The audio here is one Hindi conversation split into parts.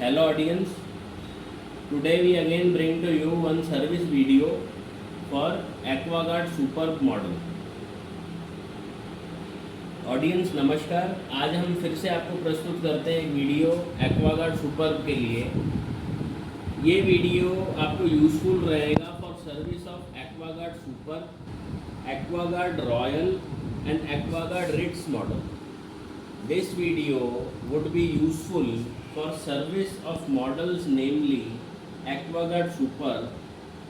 Hello audience, today we again bring to you one service video for Aquaguard super model. Audience नमस्कार, आज हम फिर से आपको प्रस्तुत करते हैं एक वीडियो एक्वागार्ड सुपर के लिए। ये वीडियो आपको यूज़फुल रहेगा for service of Aquaguard super, Aquaguard Royal and Aquaguard Ritz model. This video would be useful for service of models namely Aquaguard super,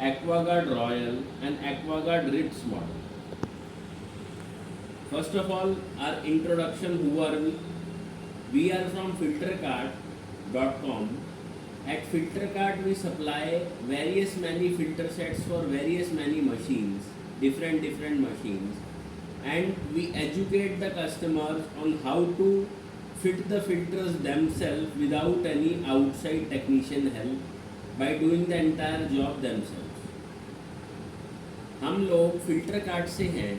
Aquaguard Royal and Aquaguard Ritz model. First of all, our introduction, who are we? We are from filtercart.com. At Filtercart we supply various many filter sets for various many machines, different machines, and we educate the customers on how to fit the filters themselves without any outside technician help by doing the entire job themselves. हम लोग फिल्टर कार्ट से हैं।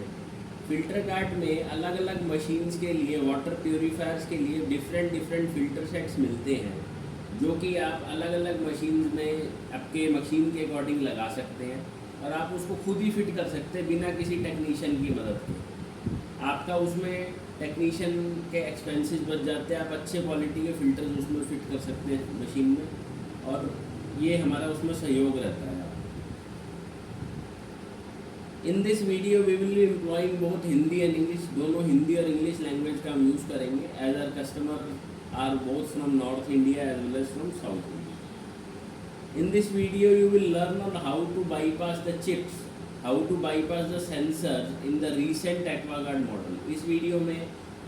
फिल्टर कार्ट में अलग अलग मशीन्स के लिए, वाटर प्योरीफायर्स के लिए डिफरेंट फिल्टर सेट्स मिलते हैं, जो कि आप अलग अलग मशीन्स में आपके मशीन के अकॉर्डिंग लगा सकते हैं और आप उसको खुद ही फिट कर सकते हैं बिना किसी टेक्नीशियन की मदद के। आपका उसमें टेक्नीशियन के एक्सपेंसेस बच जाते हैं, आप अच्छे क्वालिटी के फ़िल्टर्स उसमें फिट कर सकते हैं मशीन में, और ये हमारा उसमें सहयोग रहता है। In this video we will be employing both Hindi and English, दोनों हिंदी और इंग्लिश लैंग्वेज का हम यूज़ करेंगे, as our customer are both from north India as well as from south India. In this video you will learn on how to bypass the chips, how to bypass the sensors in the recent Aquaguard model. इस वीडियो में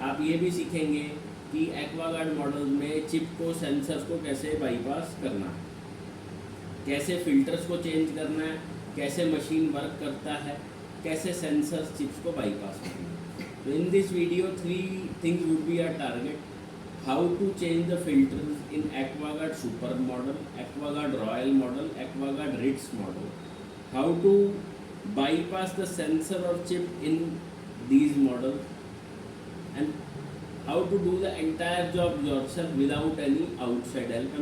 आप ये भी सीखेंगे कि एक्वागार्ड मॉडल में चिप को, सेंसर्स को कैसे बाईपास करना है, कैसे फिल्टर्स को चेंज करना है, कैसे मशीन वर्क करता है, कैसे सेंसर्स चिप्स को बाईपास करना है। तो in this video 3 things would be our target: how to change the filters in Aquaguard Super model, Aquaguard Royal model, Aquaguard Ritz model, how to bypass the sensor or chip in these models, and how to do the entire job yourself without any outside help,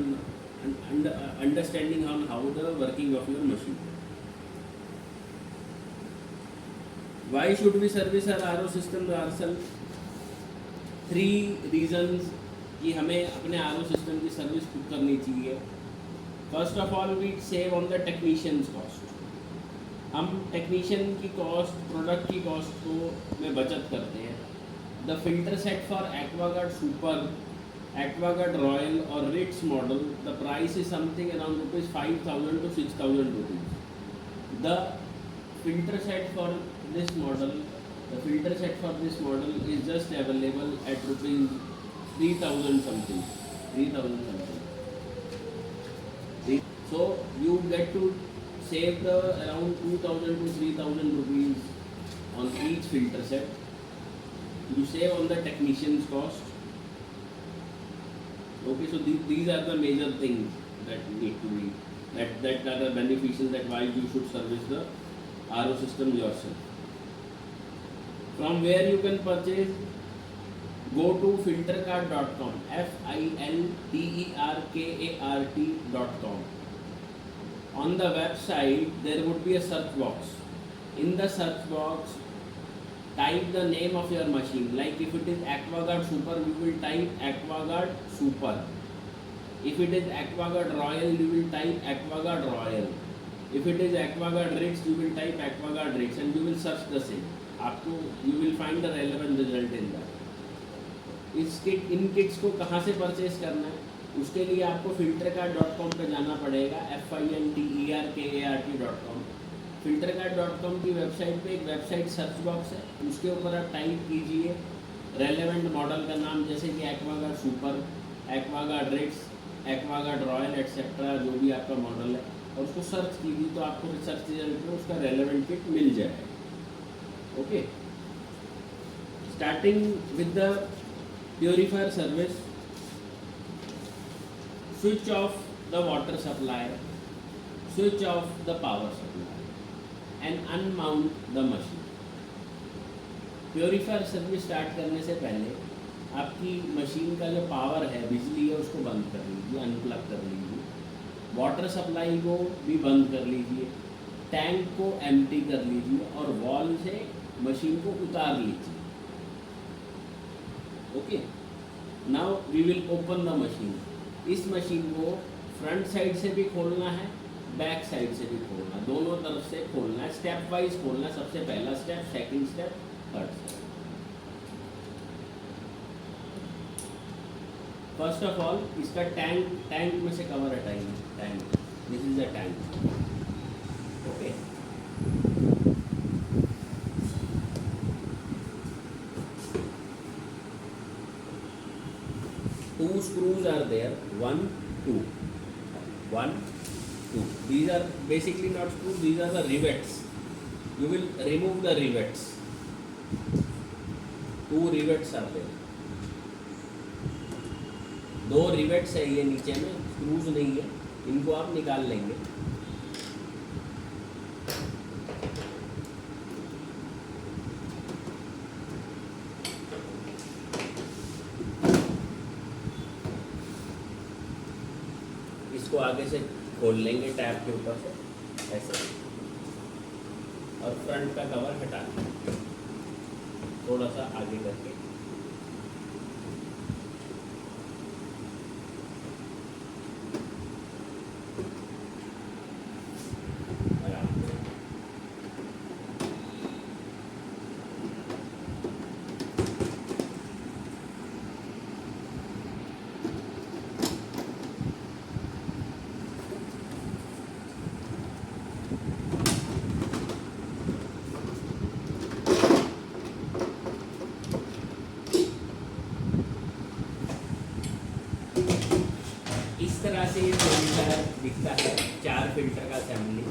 and understanding on how the working of your machine. Why should we service our RO system ourselves? 3 reasons कि हमें अपने आर सिस्टम की सर्विस खुद करनी चाहिए। First of all, we save on the technicians cost. हम टेक्नीशियन की कॉस्ट, प्रोडक्ट की कॉस्ट को में बचत करते हैं। The filter set for Aquaguard super, Aquaguard royal और Ritz model, the price is something around ₹5,000 to 6,000 rupees. The filter set for this model, the filter set for this model is just available at ₹3,000 something. So you get to save the around 2,000 to 3,000 rupees on each filter set. You save on the technician's cost. Okay, so these are the major things that need to be, that are beneficial, that why you should service the RO system yourself. From where you can purchase? Go to filtercart.com, filterkart.com. On the website there would be a search box. In the search box, type the name of your machine. Like if it is Aquaguard Super, you will type Aquaguard Super. If it is Aquaguard Royal, you will type Aquaguard Royal. If it is Aquaguard Ritz, you will type Aquaguard Ritz, and you will search the same. आपको you will find the relevant result in that. इन किट्स को कहाँ से परचेज करना है, उसके लिए आपको filtercart.com पे जाना पड़ेगा, filterkart.com। filtercart.com की वेबसाइट पे एक वेबसाइट सर्च बॉक्स है, उसके ऊपर आप टाइप कीजिए रेलेवेंट मॉडल का नाम, जैसे कि Aquaguard super, Aquaguard Ritz, Aquaguard Royal etcetera, जो भी आपका मॉडल है, और उसको सर्च कीजिए तो आपको सर्च रिजल्ट में उसका रेलेवेंट किट मिल जाएगा। Okay, starting with the purifier service, switch off the water supply, switch off the power supply, and unmount the machine. Purifier service start करने से पहले आपकी मशीन का जो पावर है, बिजली है, उसको बंद कर लीजिए, अनप्लग कर लीजिए। वाटर सप्लाई को भी बंद कर लीजिए, टैंक को एम्प्टी कर लीजिए और वॉल से मशीन को उतार लीजिए। Okay, now we will open the machine. इस मशीन को फ्रंट साइड से भी खोलना है, बैक साइड से भी खोलना है, दोनों तरफ से खोलना है, स्टेप वाइज खोलना है। सबसे पहला step, second step, third step. First of all इसका टैंक में से कवर हटाइए। Tank, this is the tank. Okay, two screws are there, 1 2 1 2. These are basically not screws, these are the rivets. You will remove the rivets. 2 rivets are there. 2 rivets है ये नीचे में, स्क्रूज नहीं है, इनको आप निकाल लेंगे। इसको आगे से खोल लेंगे टैप के ऊपर से ऐसे, और फ्रंट का कवर हटा लेंगे थोड़ा सा आगे करके। इस तरह से ये फिल्टर दिखता है, 4 फिल्टर का assembly,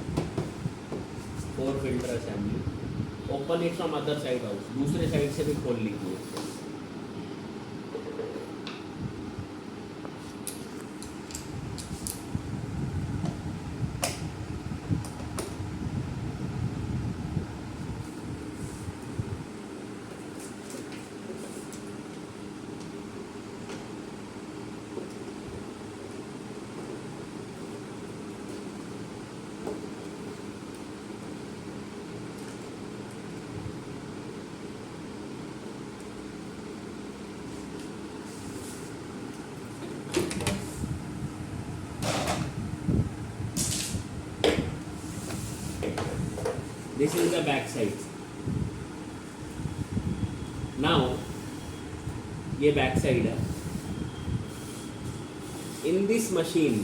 4 filter assembly. Open it from other side out, दूसरे साइड से भी खोल लीजिए। This is the back side. Now ये बैक साइड है। In this machine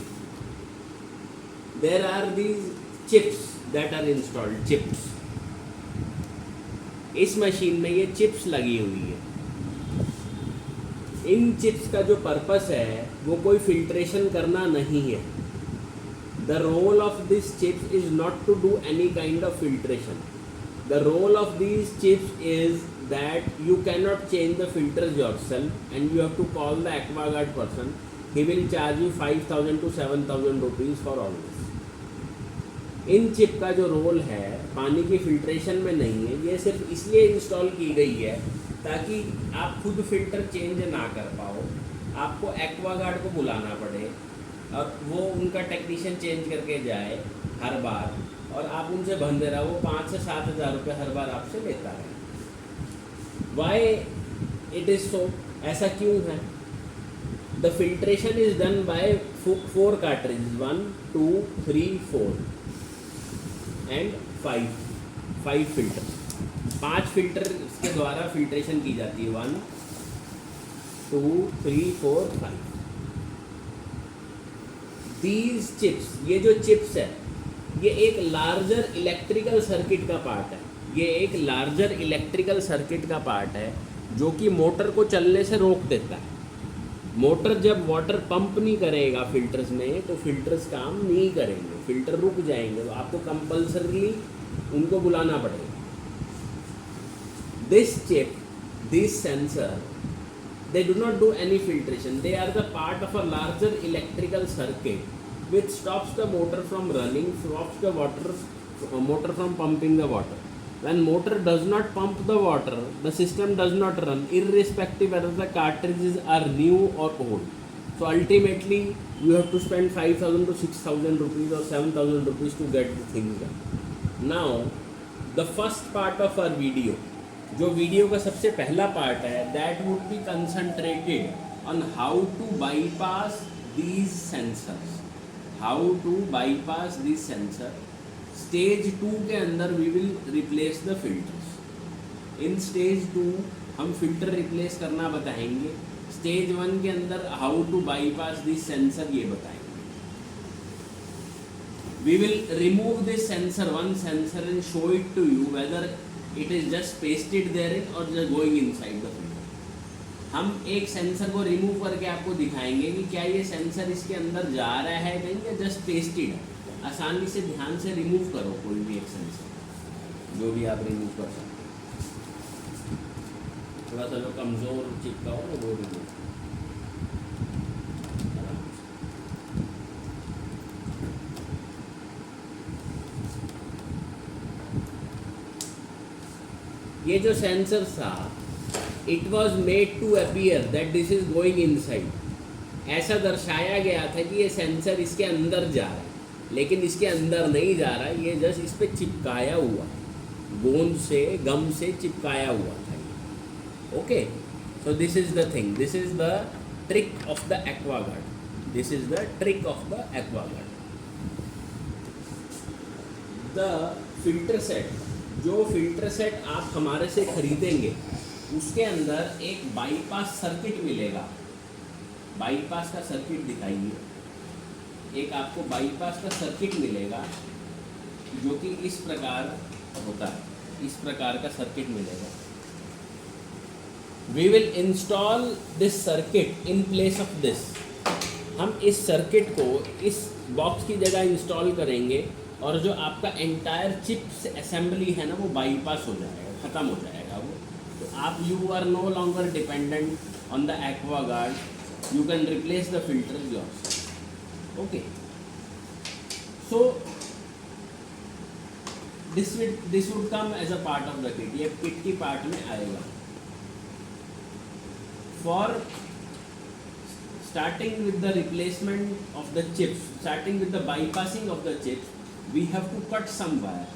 there are these chips that are installed, chips। इस मशीन में ये चिप्स लगी हुई है। इन चिप्स का जो पर्पस है वो कोई फिल्ट्रेशन करना नहीं है। The role of these chips is not to do any kind of filtration. The role of these chips is that you cannot change the filters yourself and you have to call the AquaGuard person. He will charge you 5,000 to 7,000 rupees for all this. In chip का जो रोल है पानी की फिल्ट्रेशन में नहीं है। ये सिर्फ इसलिए इंस्टॉल की गई है ताकि आप खुद फिल्टर चेंज ना कर पाओ, आपको AquaGuard को बुलाना पड़े और वो उनका टेक्नीशियन चेंज करके जाए हर बार, और आप उनसे बंधे रहो। वो 5 से 7 हज़ार रुपये हर बार आपसे लेता है। वाई इट इज़ सो, ऐसा क्यों है? The filtration is done by 4 cartridge, 1 2 3 4 and 5 filter. 5 filter के द्वारा फिल्ट्रेशन की जाती है। 1 2 3 4 5। दीज चिप्स, ये जो चिप्स है ये एक लार्जर इलेक्ट्रिकल सर्किट का पार्ट है। ये एक लार्जर इलेक्ट्रिकल सर्किट का पार्ट है जो कि मोटर को चलने से रोक देता है। मोटर जब वाटर पंप नहीं करेगा फिल्टर्स में तो फिल्टर्स काम नहीं करेंगे, फिल्टर रुक जाएंगे, तो आपको कंपल्सरली उनको बुलाना पड़ेगा। This chip, this sensor, they do not do any filtration. They are the part of a larger electrical circuit which stops the motor from running, stops the motor from pumping the water. When motor does not pump the water, the system does not run, irrespective whether the cartridges are new or old. So ultimately you have to spend 5,000 to 6,000 rupees or 7,000 rupees to get the things done. Now the first part of our video, जो वीडियो का सबसे पहला पार्ट है, that would be concentrated on how to bypass these sensors. How to bypass these sensors. Stage 2 के अंदर we will replace the filters. In stage 2 हम फिल्टर रिप्लेस करना बताएंगे. स्टेज 1 के अंदर how to bypass this sensor ये बताएंगे. We will remove this sensor, one sensor, and show it to you whether it is just pasted there in or just going inside the filter. हम एक सेंसर को रिमूव करके आपको दिखाएंगे कि क्या ये सेंसर इसके अंदर जा रहा है नहीं या जस्ट पेस्टेड है. आसानी से ध्यान से रिमूव करो कोई भी एक सेंसर, जो भी आप रिमूव कर सकते. थोड़ा सा जो कमज़ोर चिपका हो ना वो रिमूव. ये जो सेंसर था, it was made to appear that this is going inside. ऐसा दर्शाया गया था कि ये सेंसर इसके अंदर जा रहा है, लेकिन इसके अंदर नहीं जा रहा है. ये जस्ट इस पर चिपकाया हुआ है, गोंद से, गम से चिपकाया हुआ था. Okay, so this is the thing, this is the trick of the Aquaguard. This is the trick of the Aquaguard. The filter set, जो फिल्टर सेट आप हमारे से खरीदेंगे उसके अंदर एक बाईपास सर्किट मिलेगा. बाईपास का सर्किट दिखाइए. एक आपको बाईपास का सर्किट मिलेगा जो कि इस प्रकार होता है. इस प्रकार का सर्किट मिलेगा. We will install this circuit in place of this. हम इस सर्किट को इस बॉक्स की जगह इंस्टॉल करेंगे और जो आपका एंटायर चिप असेंबली है ना वो बाईपास हो जाएगा, ख़त्म हो जाएगा वो. तो आप you are no longer dependent on the Aquaguard. You can replace the filter yours. Okay, so this would come as a part of the kit. ये किट की पार्ट में आएगा. For starting with the replacement of the chips, starting with the bypassing of the chips, we have to cut some wire.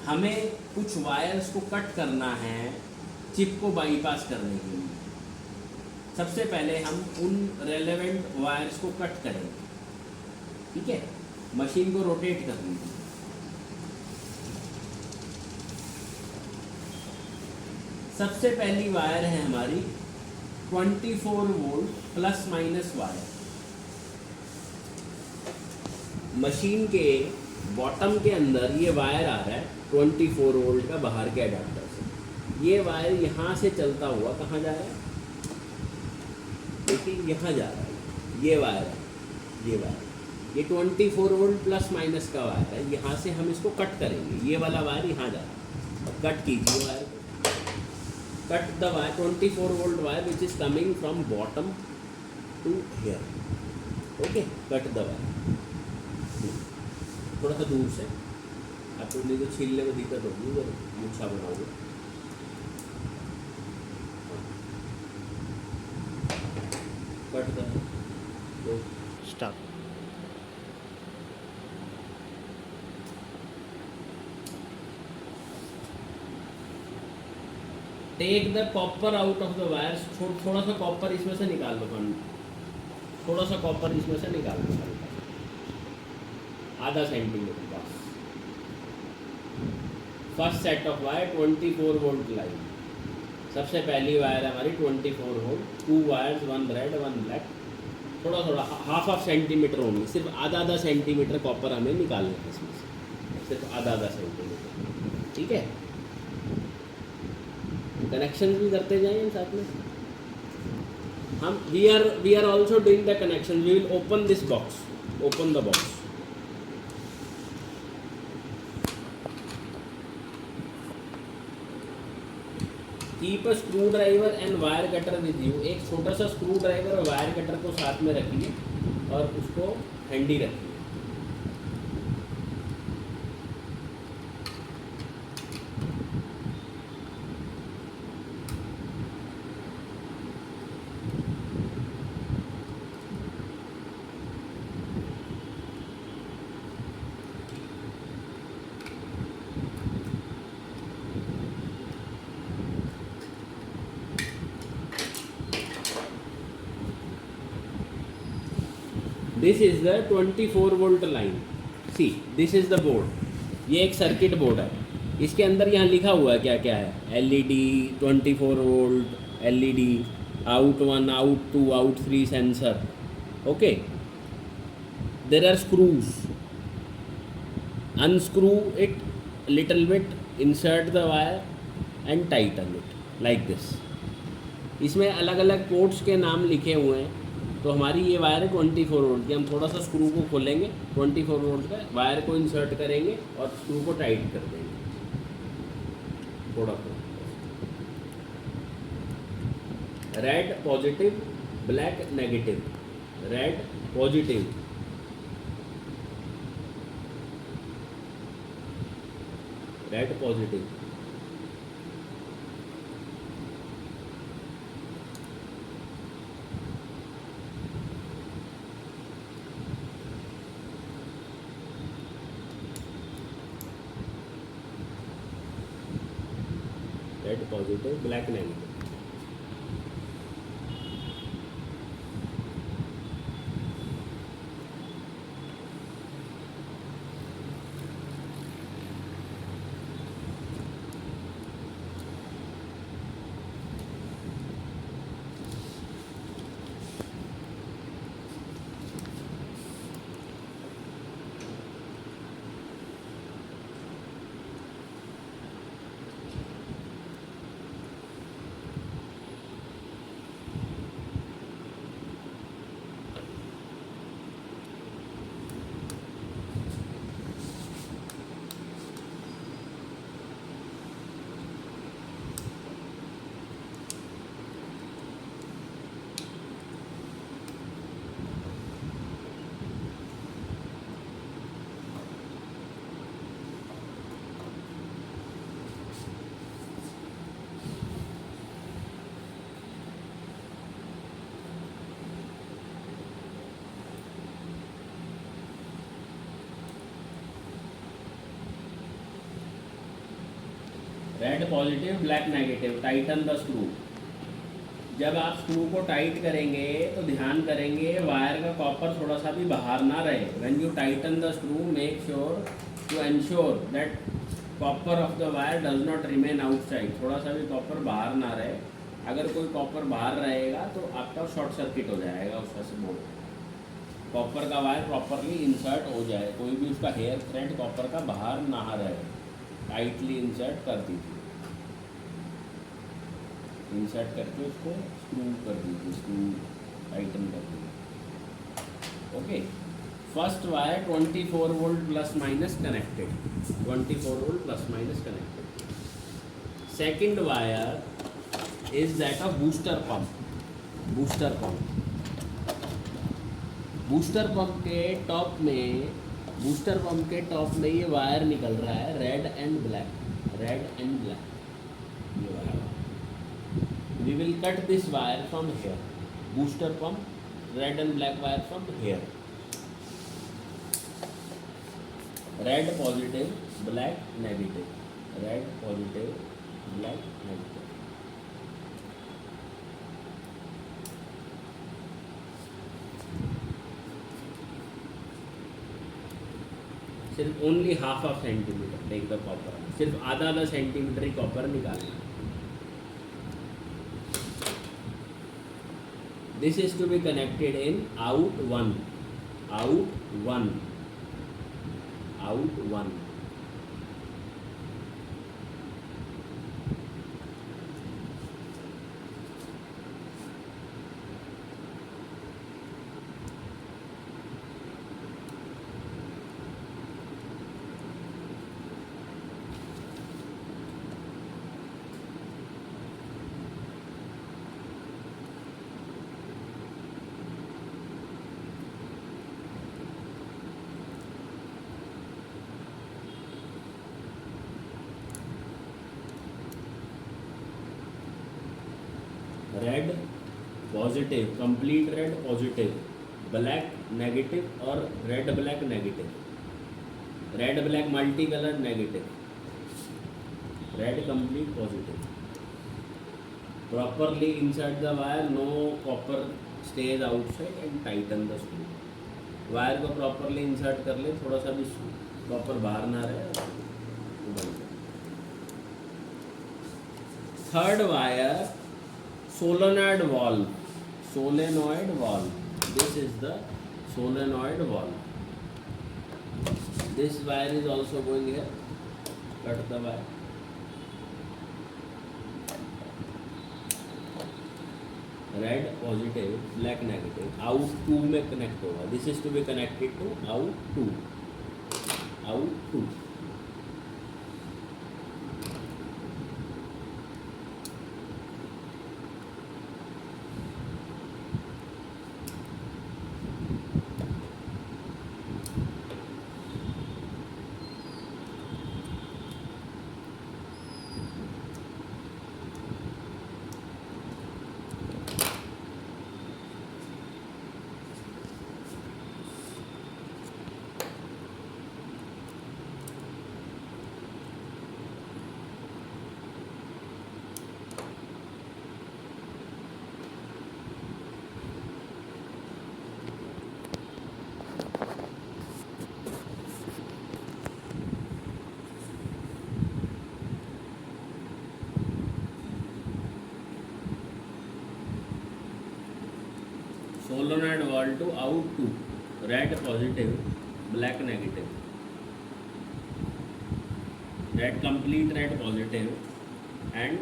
हमें कुछ वायर्स को कट करना है चिप को बाईपास करने के लिए. सबसे पहले हम उन रेलेवेंट वायर्स को कट करेंगे. ठीक है, मशीन को रोटेट कर दीजिए. सबसे पहली वायर है हमारी 24 volt plus minus wire. Machine के बॉटम के अंदर ये वायर आ रहा है 24 वोल्ट का बाहर के अडाप्टर से. ये वायर यहाँ से चलता हुआ कहाँ जा रहा है? देखिए यहाँ जा रहा है. ये वायर है, ये वायर, ये 24 वोल्ट प्लस माइनस का वायर है. यहाँ से हम इसको कट करेंगे. ये वाला वायर यहाँ जा रहा है. अब कट कीजिए वायर को. Cut the wire 24 volt wire which is coming from bottom to here. Okay, cut the wire. थोड़ा सा दूर से, आपको नहीं तो छीलने में दिक्कत होगी, वो मुच्छा बनाओगे. Cut the start. Take the copper out of the wires. थोड़ा सा कॉपर इसमें से निकाल दो. थोड़ा सा कॉपर इसमें से निकाल दो, आधा सेंटीमीटर बस. First set of wire 24 volt line. सबसे पहली वायर हमारी 24 वोल्ट. 2 wires, 1 red 1 black. थोड़ा थोड़ा हाफ सेंटीमीटर होंगे. सिर्फ आधा सेंटीमीटर कॉपर हमें निकालना है इसमें से. सिर्फ आधा सेंटीमीटर. ठीक है, कनेक्शन भी करते जाएं साथ में हम. We are also doing the connection. We will open this box. Open the box. Keep a screw driver and wire cutter with you. एक छोटा सा स्क्रू ड्राइवर और वायर कटर को साथ में रखिए और उसको हैंडी रखिए. This is the 24 volt line. See this is the board. ये एक सर्किट बोर्ड है. इसके अंदर यहाँ लिखा हुआ है क्या क्या है. LED 24 volt LED, out 1, out 2, out 3 sensor. Okay. There are screws. unscrew it little bit, insert the wire and tighten it like this. इसमें अलग अलग पोर्ट्स के नाम लिखे हुए हैं. तो हमारी ये वायर है 24 वोल्ट की. हम थोड़ा सा स्क्रू को खोलेंगे, 24 वोल्ट का वायर को इंसर्ट करेंगे और स्क्रू को टाइट कर देंगे थोड़ा थोड़ा. Red positive, black negative. Red positive, red positive. Red positive, black negative. Red positive, black negative. Titan the screw. जब आप स्क्रू को टाइट करेंगे तो ध्यान करेंगे वायर का कॉपर थोड़ा सा भी बाहर ना रहे. When you tighten the screw make sure to ensure that copper of the wire does not remain outside. थोड़ा सा भी कॉपर बाहर ना रहे. अगर कोई कॉपर बाहर रहेगा तो आपका शॉर्ट सर्किट हो जाएगा उसका से बोर्ड. कॉपर का वायर प्रॉपरली इंसर्ट हो जाए. कोई भी उसका हेयर थ्रेड कॉपर का बाहर ना रहे. टाइटली इंसर्ट कर दीजिए. इंसर्ट करके उसको स्क्रू कर दीजिए. स्क्रू टाइटन कर दीजिए. Okay. First wire 24 volt plus minus connected. 24 volt plus minus connected. Second wire is that of booster pump. Booster pump. Booster pump के टॉप में, बूस्टर पंप के टॉप में ये वायर निकल रहा है red and black. Red and black. ये wire we will cut this wire from here. Booster pump red and black wire from here. Red positive, black negative. Red positive, black negative. सिर्फ only half of centimetre take the copper. सिर्फ आधा सेंटीमीटर ही कॉपर निकालना. This is to be connected in out 1, out 1, out 1. Red positive, complete red positive, black negative और red black negative. Red black multi colour negative. Red complete positive. Properly insert the wire, no copper stays outside, and tighten the screw. Wire को प्रॉपरली इंसर्ट कर ले, थोड़ा सा भी प्रॉपर बाहर ना रहे। Third wire solenoid valve, solenoid valve, this is the solenoid valve. This wire is also going here. Cut the wire. Red positive, black negative. Out 2 में connect होगा. This is to be connected to out 2. Out 2. Solenoid valve to out 2, red positive, black negative. Red complete red positive, and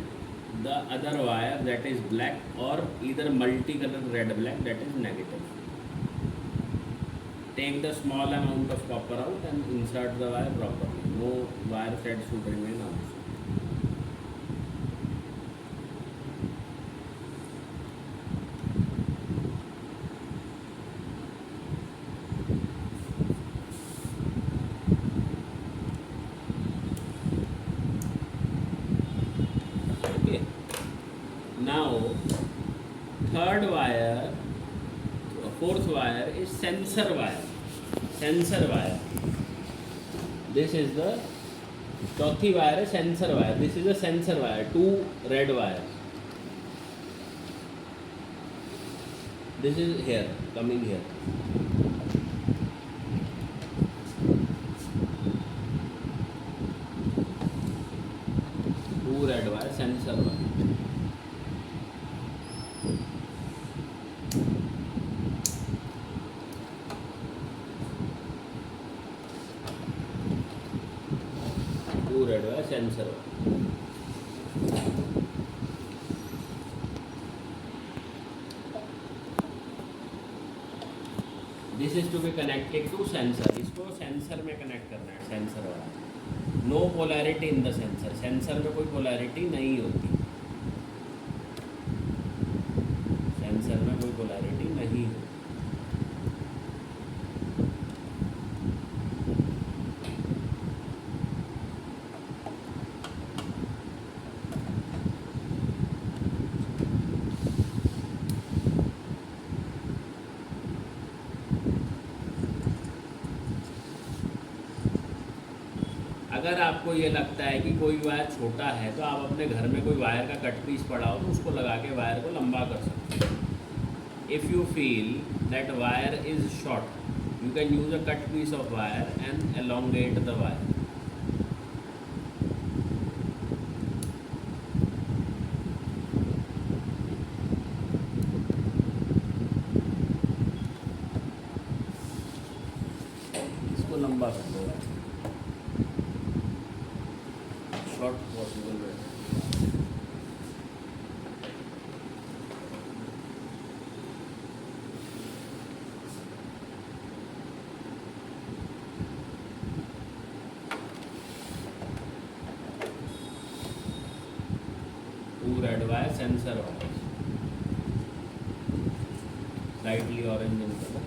the other wire that is black or either multicolor red black, that is negative. Take the small amount of copper out and insert the wire properly. No wire threads should remain outside. Now, third wire, fourth wire is sensor wire. Sensor wire. This is the चौथी wire है sensor wire. This is a sensor wire. 2 red wires. This is here, coming here. Two red wire, sensor wire. Red wire, sensor wire. This is to be connected to sensor. इसको सेंसर में कनेक्ट करना है, सेंसर वाला. No polarity in the sensor. सेंसर में कोई पोलैरिटी नहीं होती. सेंसर में कोई पोलैरिटी नहीं होती. अगर आपको ये लगता है कि कोई वायर छोटा है तो आप अपने घर में कोई वायर का कट पीस पड़ा हो तो उसको लगा के वायर को लंबा कर सकते हैं. If you feel that wire is short, you can use a cut piece of wire and elongate the wire. इसको लंबा कर दो. Short possible way. Two red wire, sensor wires, slightly orange in color.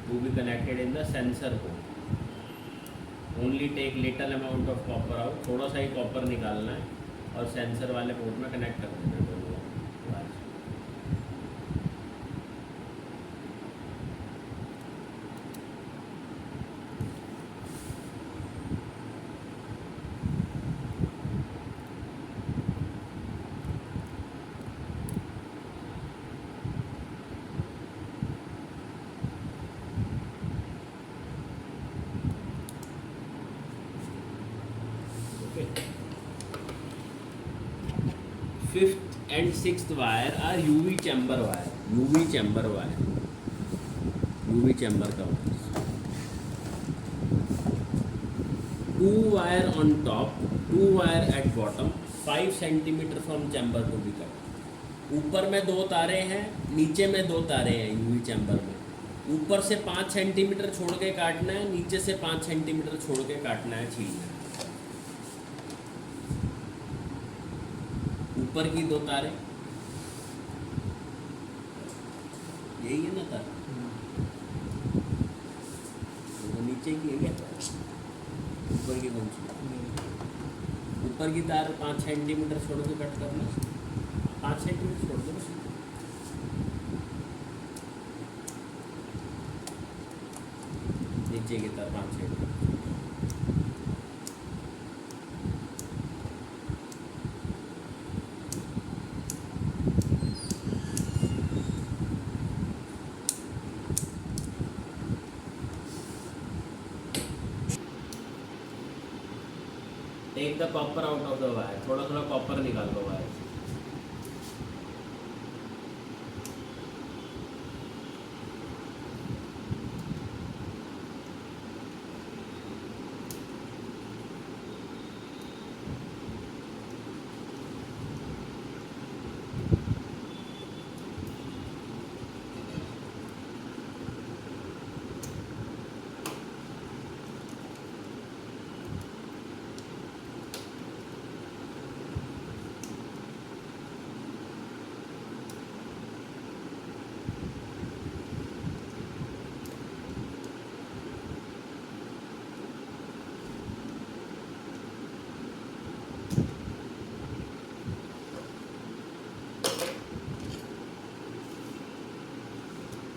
To be connected in the sensor port. Only take little amount of copper out. थोड़ा सा ही कॉपर निकालना है और सेंसर वाले पोर्ट में कनेक्ट कर देना है. fifth and sixth wire are UV chamber wire. UV chamber wire. UV chamber का wire. 2 wire on top, 2 wire at bottom, 5 centimeter from chamber to be cut. ऊपर में 2 तारे हैं, नीचे में 2 तारे हैं UV चैम्बर में. ऊपर से 5 सेंटीमीटर छोड़ के काटना है, नीचे से 5 सेंटीमीटर छोड़ के काटना है, छीलना है. ऊपर की 2 तारे यही है ना तार, तो नीचे की है क्या? ऊपर की कौन सी? ऊपर की तार 5 सेंटीमीटर छोड़ के कट करना, 5 सेंटीमीटर छोड़ दो. नीचे की तार 5 centimetre. Take the copper out of the wire. थोड़ा थोड़ा कॉपर निकाल दो वायर से.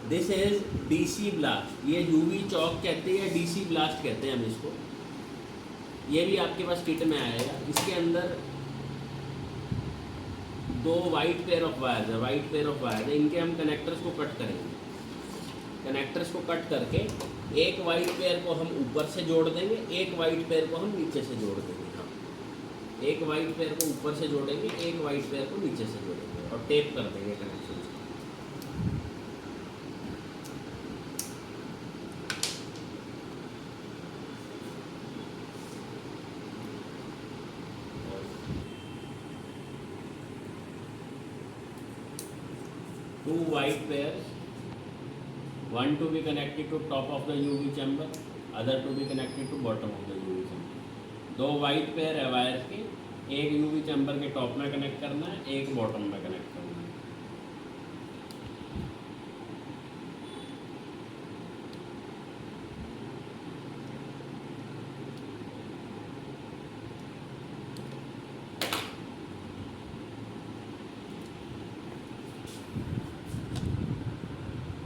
This is DC ballast. ये UV चौक कहते हैं या DC ब्लास्ट कहते हैं हम इसको. ये भी आपके पास किट में आएगा. इसके अंदर 2 वाइट पेयर ऑफ वायर है. वाइट पेयर ऑफ वायर है, इनके हम कनेक्टर्स को कट करेंगे. कनेक्टर्स को कट करके एक वाइट पेयर को हम ऊपर से जोड़ देंगे, एक वाइट पेयर को हम नीचे से जोड़ देंगे. हाँ, एक वाइट पेयर को ऊपर से जोड़ेंगे, एक वाइट पेयर को नीचे से जोड़ेंगे और टेप कर देंगे connection. 2 white pairs, one to be connected to top of the UV chamber, other to be connected to bottom of the UV chamber. 2 white pair है वायर के, एक UV chamber के टॉप में कनेक्ट करना है, एक बॉटम में कनेक्ट करना है.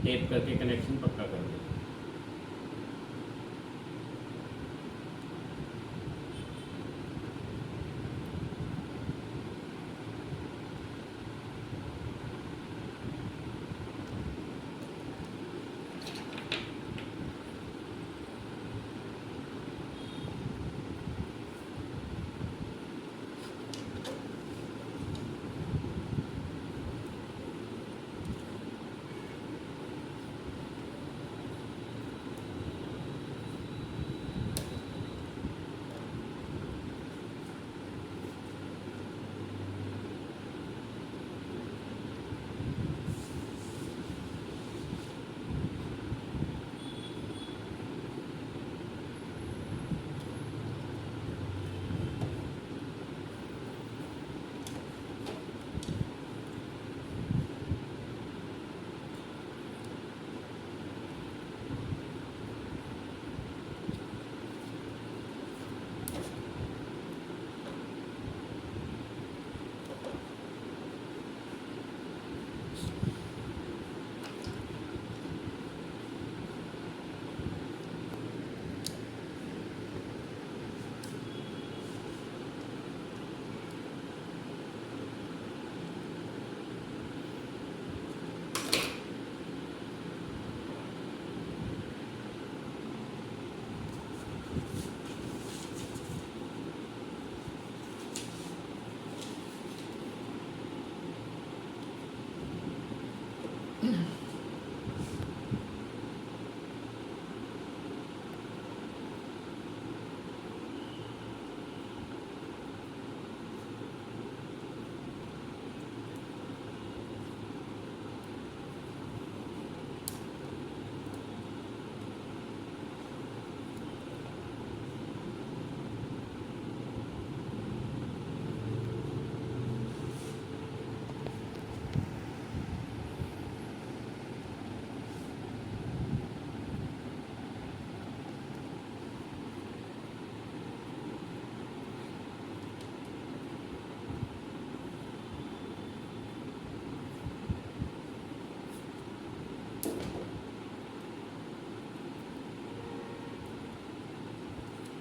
टेप करके कनेक्शन पक्का कर दें.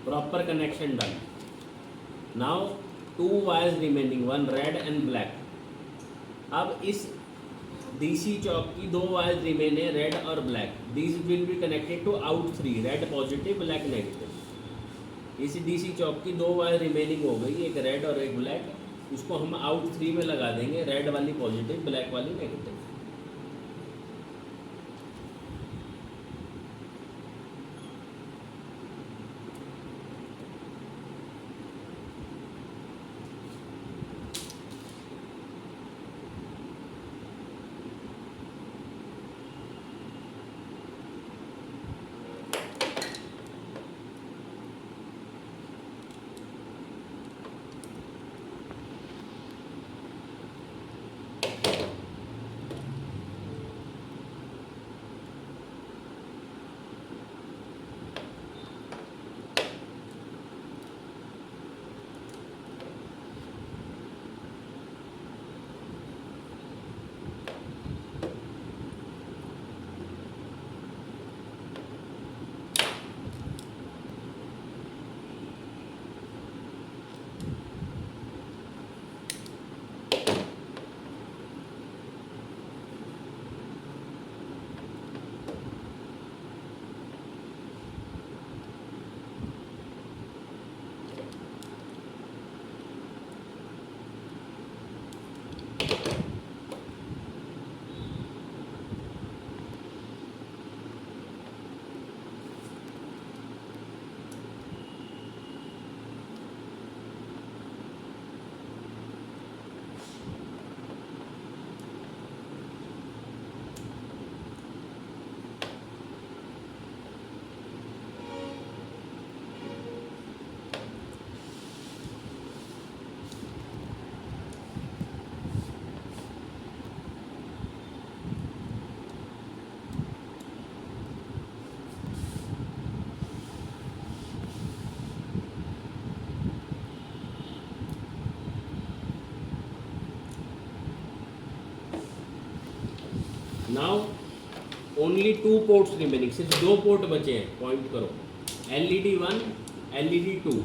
Proper connection done. Now 2 wires remaining, one red and black. अब इस डीसी चौक की 2 वायर्स रिमेन है, रेड और black. These will be connected to out 3, red positive black negative. इस डीसी चौक की 2 वायर रिमेनिंग हो गई, एक रेड और एक ब्लैक. उसको हम आउट 3 में लगा देंगे, रेड वाली पॉजिटिव ब्लैक वाली negative. Now only 2 ports remaining, सिर्फ 2 पोर्ट बचे हैं. पॉइंट करो. LED 1, LED 2.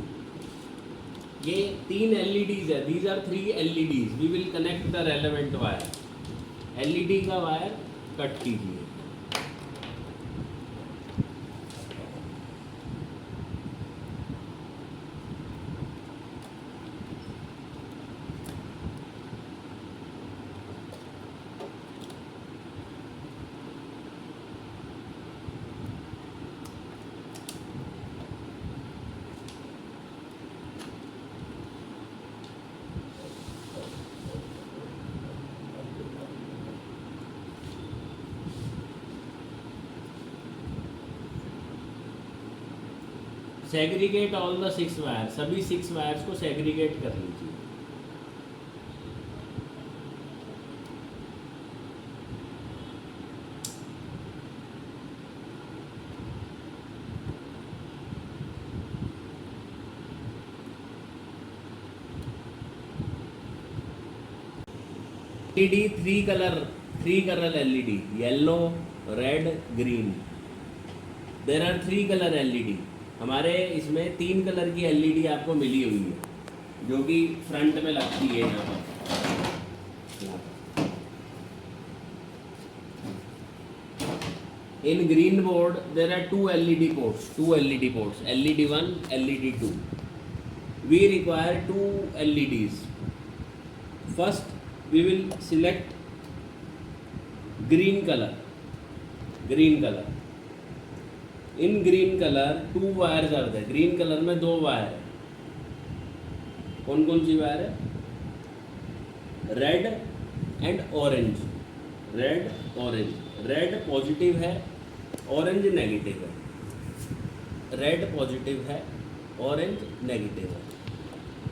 ये 3 LEDs है. These are 3 LEDs. We will connect the relevant wire. LED का वायर कट कीजिए. Segregate all the 6 wire. सभी 6 वायर्स को सेग्रीगेट कर लीजिए. LED 3 color LED, yellow, red, green. There are 3 color LED. हमारे इसमें 3 कलर की LED आपको मिली हुई है, जो कि फ्रंट में लगती है यहाँ पर. In green board there are 2 LED ports, LED 1, LED 2. We require 2 LEDs. First we will select green color. In green color 2 wires are there. Green colour में 2 वायर है. कौन कौन सी वायर है? Red and orange. Red positive है, ऑरेंज नेगेटिव है. रेड पॉजिटिव है, ऑरेंज नेगेटिव है.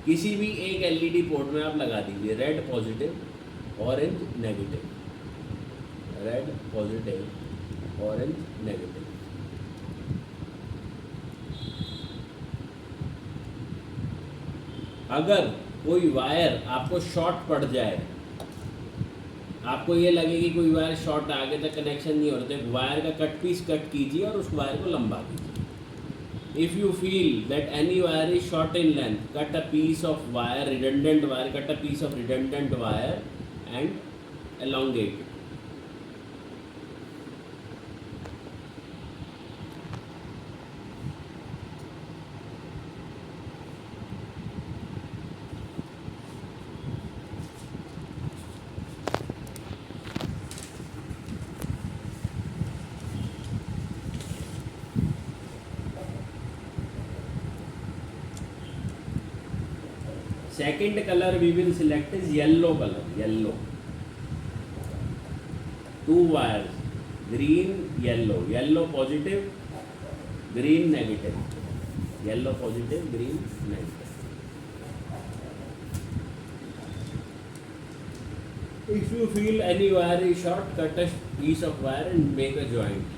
किसी भी एक LED पोर्ट में आप लगा दीजिए. Red positive, orange negative. Red positive, orange negative. अगर कोई वायर आपको शॉर्ट पड़ जाए आपको ये लगे कि कोई वायर शॉर्ट आगे तक कनेक्शन नहीं हो रहा, तो वायर का कट पीस कट कीजिए और उस वायर को लंबा कीजिए। If you feel that any wire is short in length, cut a piece of wire, redundant wire, cut a piece of redundant wire and elongate it. Second color we will select is yellow color, yellow. Two wires, green, yellow, yellow positive, green negative, yellow positive, green negative. If you feel any wire is short, cut a piece of wire and make a joint.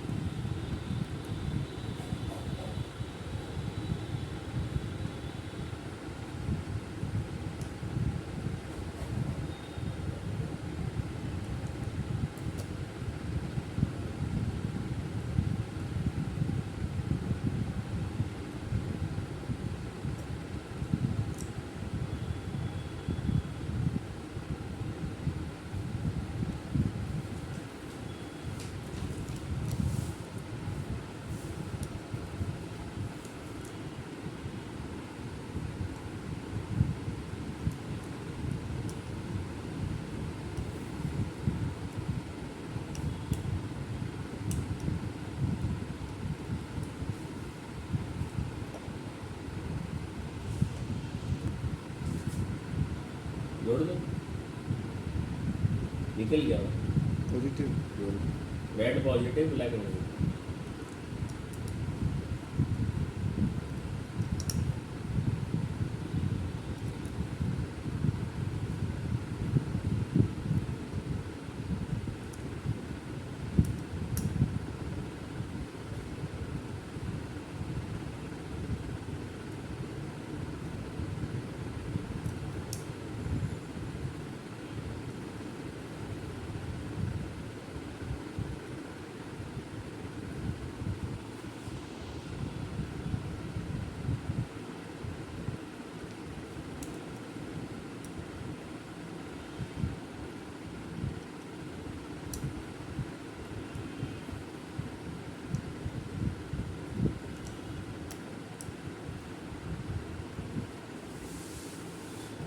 जोड़ दो, निकल गया positive red positive, black negative.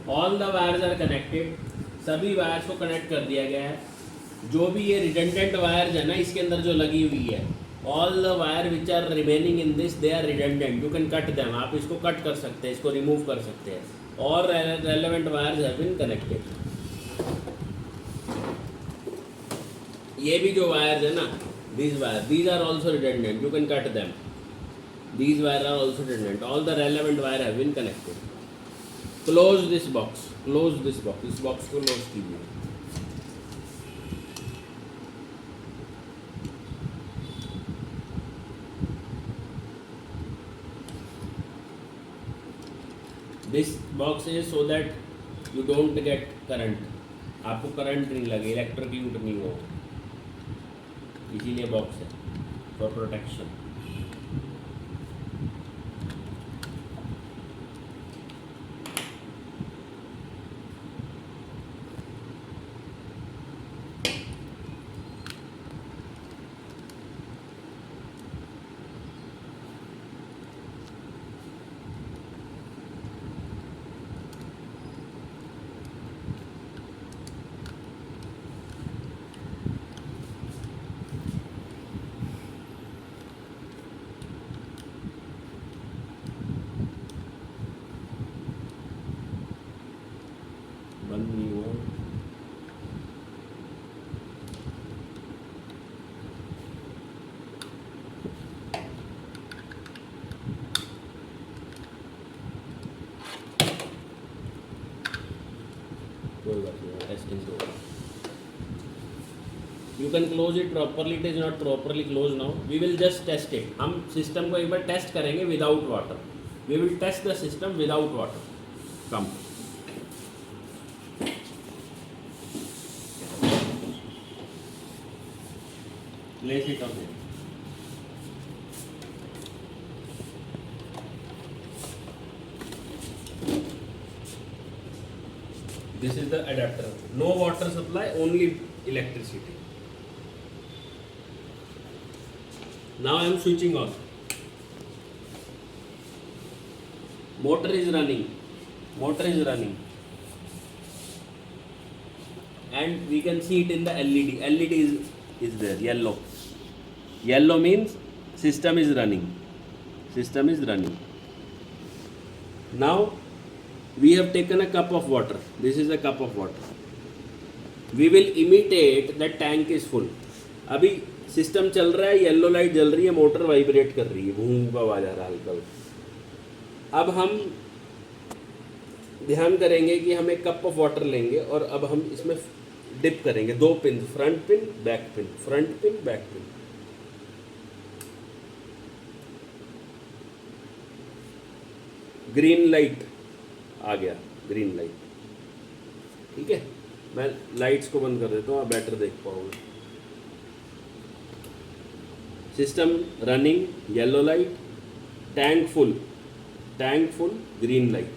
All the wires are connected, सभी वायर्स को कनेक्ट कर दिया गया है। जो भी ये रिडंडेंट वायर्स है ना इसके अंदर जो लगी हुई है, all the wire which are remaining in this they are redundant, you can cut them, आप इसको कट कर सकते हैं, इसको रिमूव कर सकते हैं। और relevant wires have been connected. ये भी जो वायर्स है ना, these are also redundant, you can cut them, these wires are also redundant, all the relevant wire have been connected। Close this box, close this box, इस बॉक्स को क्लोज कीजिए। This box is so that you don't get current, आपको करंट नहीं लगे, इलेक्ट्रोक्यूट नहीं हो, इसीलिए बॉक्स है फॉर प्रोटेक्शन। बंद नहीं हुआ, कोई बात नहीं, टेस्टिंग से होगा। You can close it properly, it is not properly closed now, we will just test it। हम सिस्टम को एक बार टेस्ट करेंगे without water, we will test the system without water। Come Place it on here. This is the adapter. No water supply, only electricity. Now I am switching on. Motor is running. Motor is running. And we can see it in the LED. LED is there, yellow. Yellow means system is running. System is running. Now we have taken a cup of water. This is a cup of water. We will imitate that tank is full. अभी सिस्टम चल रहा है, येलो लाइट जल रही है, मोटर वाइब्रेट कर रही है, भूं का आवाज आ रहा है हल्का। अब हम ध्यान करेंगे कि हम एक कप ऑफ वाटर लेंगे और अब हम इसमें डिप करेंगे 2 pin, front pin, back pin, front pin, back pin. Green light आ गया, ग्रीन लाइट। ठीक है, मैं लाइट्स को बंद कर देता हूँ, आप बेटर देख पाओगे। System running, yellow light, tank full, green light.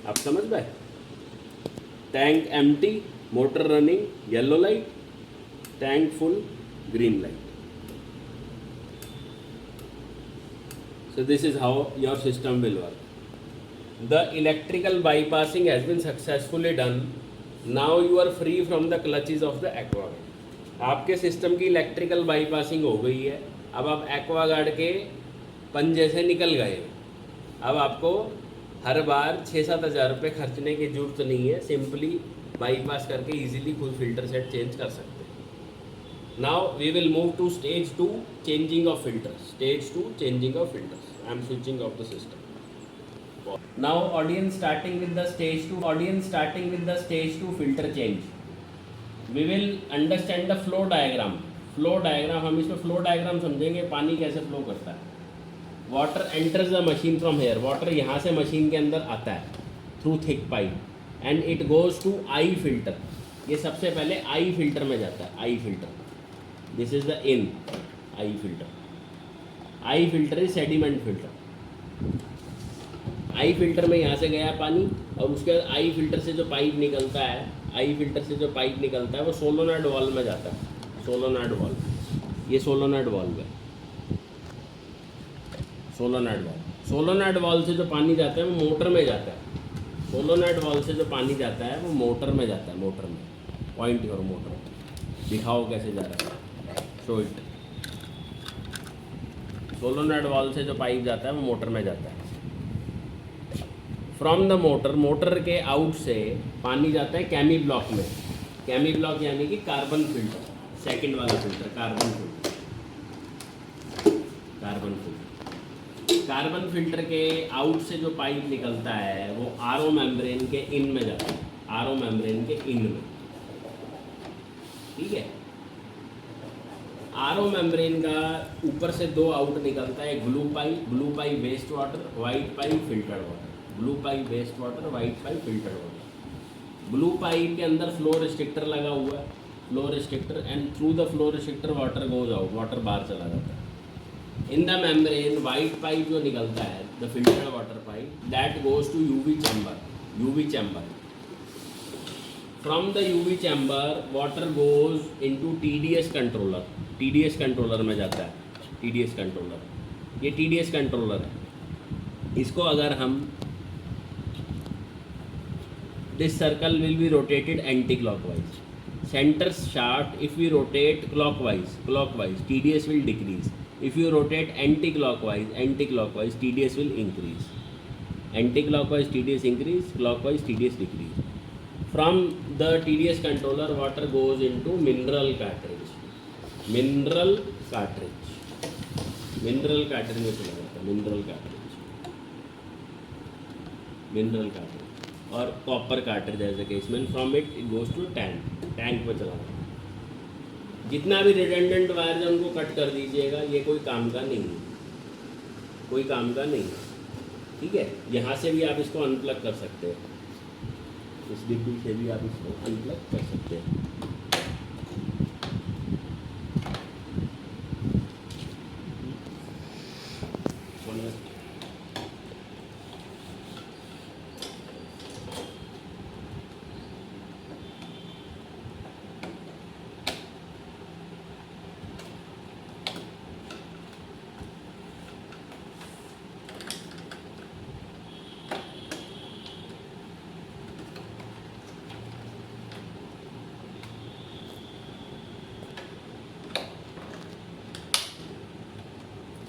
आप समझ पाए? Tank empty, motor running, yellow light, tank full, green light. So this is how your system will work. The electrical bypassing has been successfully done. Now you are free from the clutches of the AquaGuard. आपके सिस्टम की इलेक्ट्रिकल बाईपासिंग हो गई है। अब आप AquaGuard के पंजे से निकल गए। अब आपको हर बार 6-7 हज़ार रुपये खर्चने की जरूरत नहीं है। सिंपली बाईपास करके इजीली कोई फिल्टर सेट चेंज कर सकते हैं। Now we will move to stage 2, changing of filters. Stage 2, changing of filters. I am switching off the system. Now audience starting with the stage 2. Audience starting with the stage 2 filter change. We will understand the flow diagram. Flow diagram, हम इसमें flow diagram समझेंगे, पानी कैसे फ्लो करता है। Water enters the machine from here. Water यहाँ से मशीन के अंदर आता है through thick pipe and it goes to I filter. ये सबसे पहले I filter में जाता है। I filter. This is the in I filter. I filter is sediment filter. I filter में यहाँ से गया पानी और उसके बाद I filter से जो पाइप निकलता है, I filter से जो पाइप निकलता है वो सोलोनॉइड वाल्व में जाता है। सोलोनॉइड वाल्व, ये सोलोनॉइड वाल्व है। सोलोनॉइड वाल्व से जो पानी जाता है वो मोटर में जाता है। सोलोनॉइड वाल्व से जो पानी जाता है वो मोटर में जाता है। मोटर में पॉइंट करो, मोटर दिखाओ कैसे जा रहा है, शो इट। सोलोनॉइड वाल्व से जो पाइप जाता है वो मोटर में जाता है। फ्रॉम द मोटर के आउट से पानी जाता है कैमी ब्लॉक में। कैमी ब्लॉक यानी कि कार्बन फिल्टर, सेकंड वाला फिल्टर, कार्बन फिल्टर के आउट से जो पाइप निकलता है वो आरओ मेम्ब्रेन के इन में जाता है। आरओ मेम्ब्रेन के इन में, ठीक है। आरओ मेम्ब्रेन का ऊपर से 2 आउट निकलता है, blue pipe waste water, white pipe filtered water. Blue pipe waste water, white pipe filtered water. Blue pipe के अंदर फ्लो रिस्ट्रिक्टर लगा हुआ है, flow restrictor, and through the flow restrictor water goes out, water बाहर चला जाता है। In the membrane white pipe जो निकलता है, the filtered water pipe, that goes to UV chamber. From the UV chamber water goes into TDS controller में जाता है। टीडीएस कंट्रोलर, ये टीडीएस कंट्रोलर है। इसको अगर हम, this circle will be rotated anticlockwise. Centre shaft, if we rotate clockwise TDS will decrease. If you rotate anti-clockwise TDS will increase. Anti-clockwise TDS increase, clockwise TDS decrease. From the TDS controller, water goes into mineral cartridge में चला जाता है, मिनरल कार्ट्रिज और copper cartridge as a case में। From it goes to tank में चला जाता है। जितना भी रिडंडेंट वायर है उनको कट कर दीजिएगा, ये कोई काम का नहीं है, ठीक है। यहाँ से भी आप इसको अनप्लग कर सकते हैं, इस डिब्बी से भी आप इसको अनप्लग कर सकते हैं।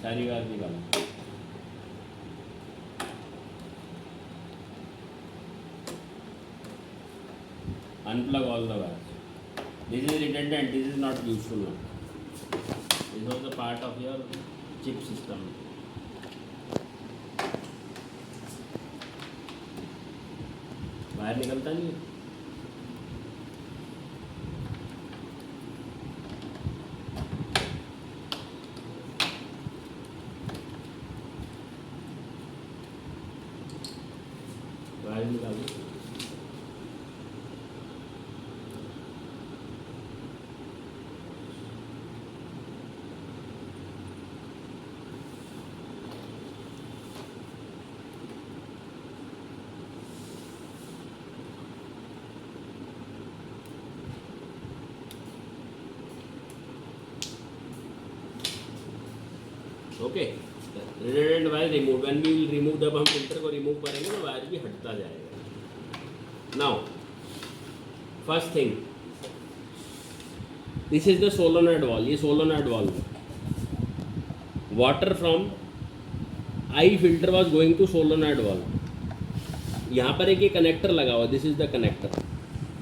सारी वायर निकालो। Unplug all the wires. This is redundant. This is not useful now. This was the part of your chip system. Wire निकलता नहीं है। वायर निकालो। Okay, redundant wire remove. When we will remove, जब हम फिल्टर को रिमूव करेंगे तो वायर भी हटता जाएगा। Now first thing, this is the solenoid valve. ये सोलोनॉइड वाल्व है। Water from I filter was going to solenoid valve. यहाँ पर एक ये कनेक्टर लगा हुआ, this is the connector,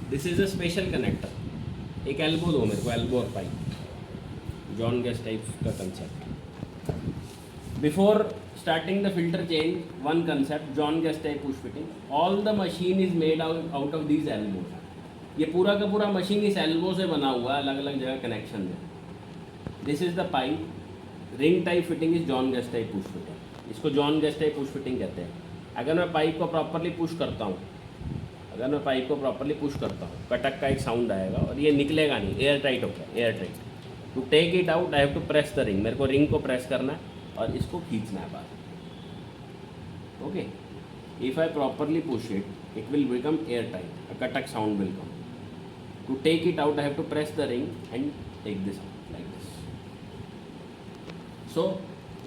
this is a special connector. एक एल्बो दो मेरे को, एल्बो और पाइप, जॉन गैस टाइप का concept. Before starting the filter change, one concept, John Guest type push fitting. All the machine is made out of these elbows. ये पूरा का पूरा मशीन इस एल्बो से बना हुआ है, अलग अलग जगह कनेक्शन है। This is the pipe, ring type fitting is John Guest type push fitting. इसको John Guest type push fitting कहते हैं। अगर मैं पाइप को प्रॉपरली पुश करता हूँ, कटक का एक साउंड आएगा और ये निकलेगा नहीं, एयर टाइट होगा, air tight. To take it out I have to press the ring. मेरे को रिंग को प्रेस करना है और इसको खींचना है बाहर। Okay, if I properly push it, it will become air tight, a कटक sound will come. To take it out I have to press the ring and take this out like this. So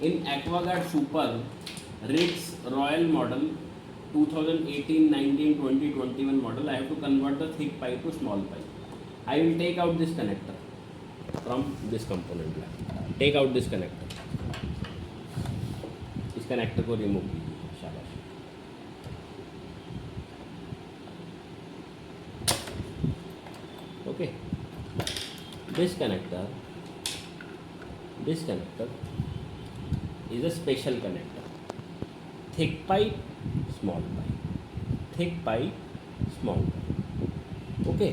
in Aquaguard Super Ritz Royal model 2018, 19, 20, 21 model, I have to convert the thick pipe to small pipe. I will take out this connector from this component. Take out this connector. इस कनेक्टर को रिमूव कीजिए, शाबाश। Okay, this connector is a special connector. Thick pipe, small pipe, thick pipe, small pipe. Okay,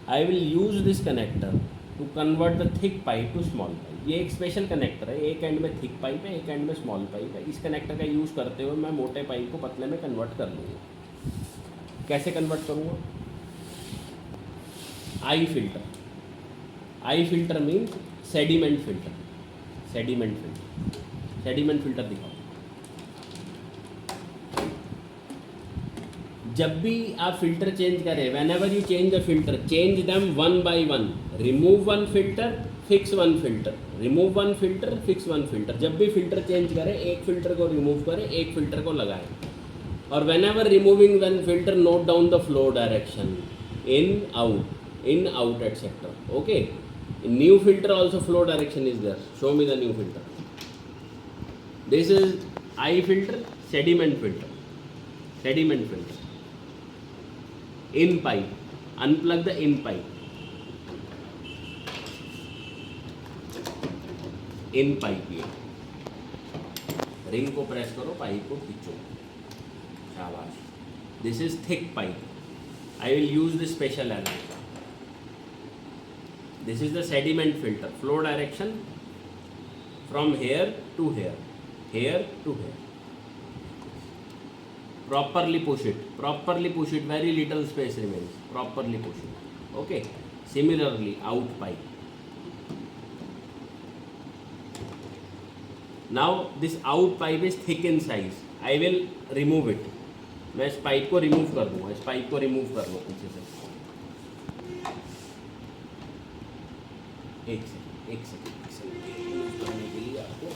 I will use this connector to convert the thick pipe to small pipe. ये एक स्पेशल कनेक्टर है, एक एंड में थिक पाइप है, एक एंड में स्मॉल पाइप है। इस कनेक्टर का यूज़ करते हुए मैं मोटे पाइप को पतले में कन्वर्ट कर लूँगा। कैसे कन्वर्ट करूँगा? I filter means sediment filter. Sediment filter दिखाओ। जब भी आप फिल्टर चेंज करें, when ever you change the filter, change them one by one. Remove one filter, fix one filter, remove one filter, fix one filter. जब भी फिल्टर चेंज करें, एक फिल्टर को रिमूव करें, एक फिल्टर को लगाएं। और when ever removing one filter, note down the flow direction, in out etcetera. Okay, in new filter also flow direction is there. Show me the new filter. This is I filter, sediment filter. In pipe, unplug the in pipe. In pipe, ये रिंग को प्रेस करो, पाइप को खींचो, शाबाश। This is thick pipe. I will use this special element. This is the sediment filter. Flow direction from here to here, here to here. Properly push it, very little space remains, properly push it. Okay, similarly out pipe. Now this out pipe is thick in size. I will remove it. मैं इस पाइप को रिमूव कर दूँगा, इस पाइप को रिमूव कर लो पीछे से। एक सेकंड रिमूव करने के लिए आपको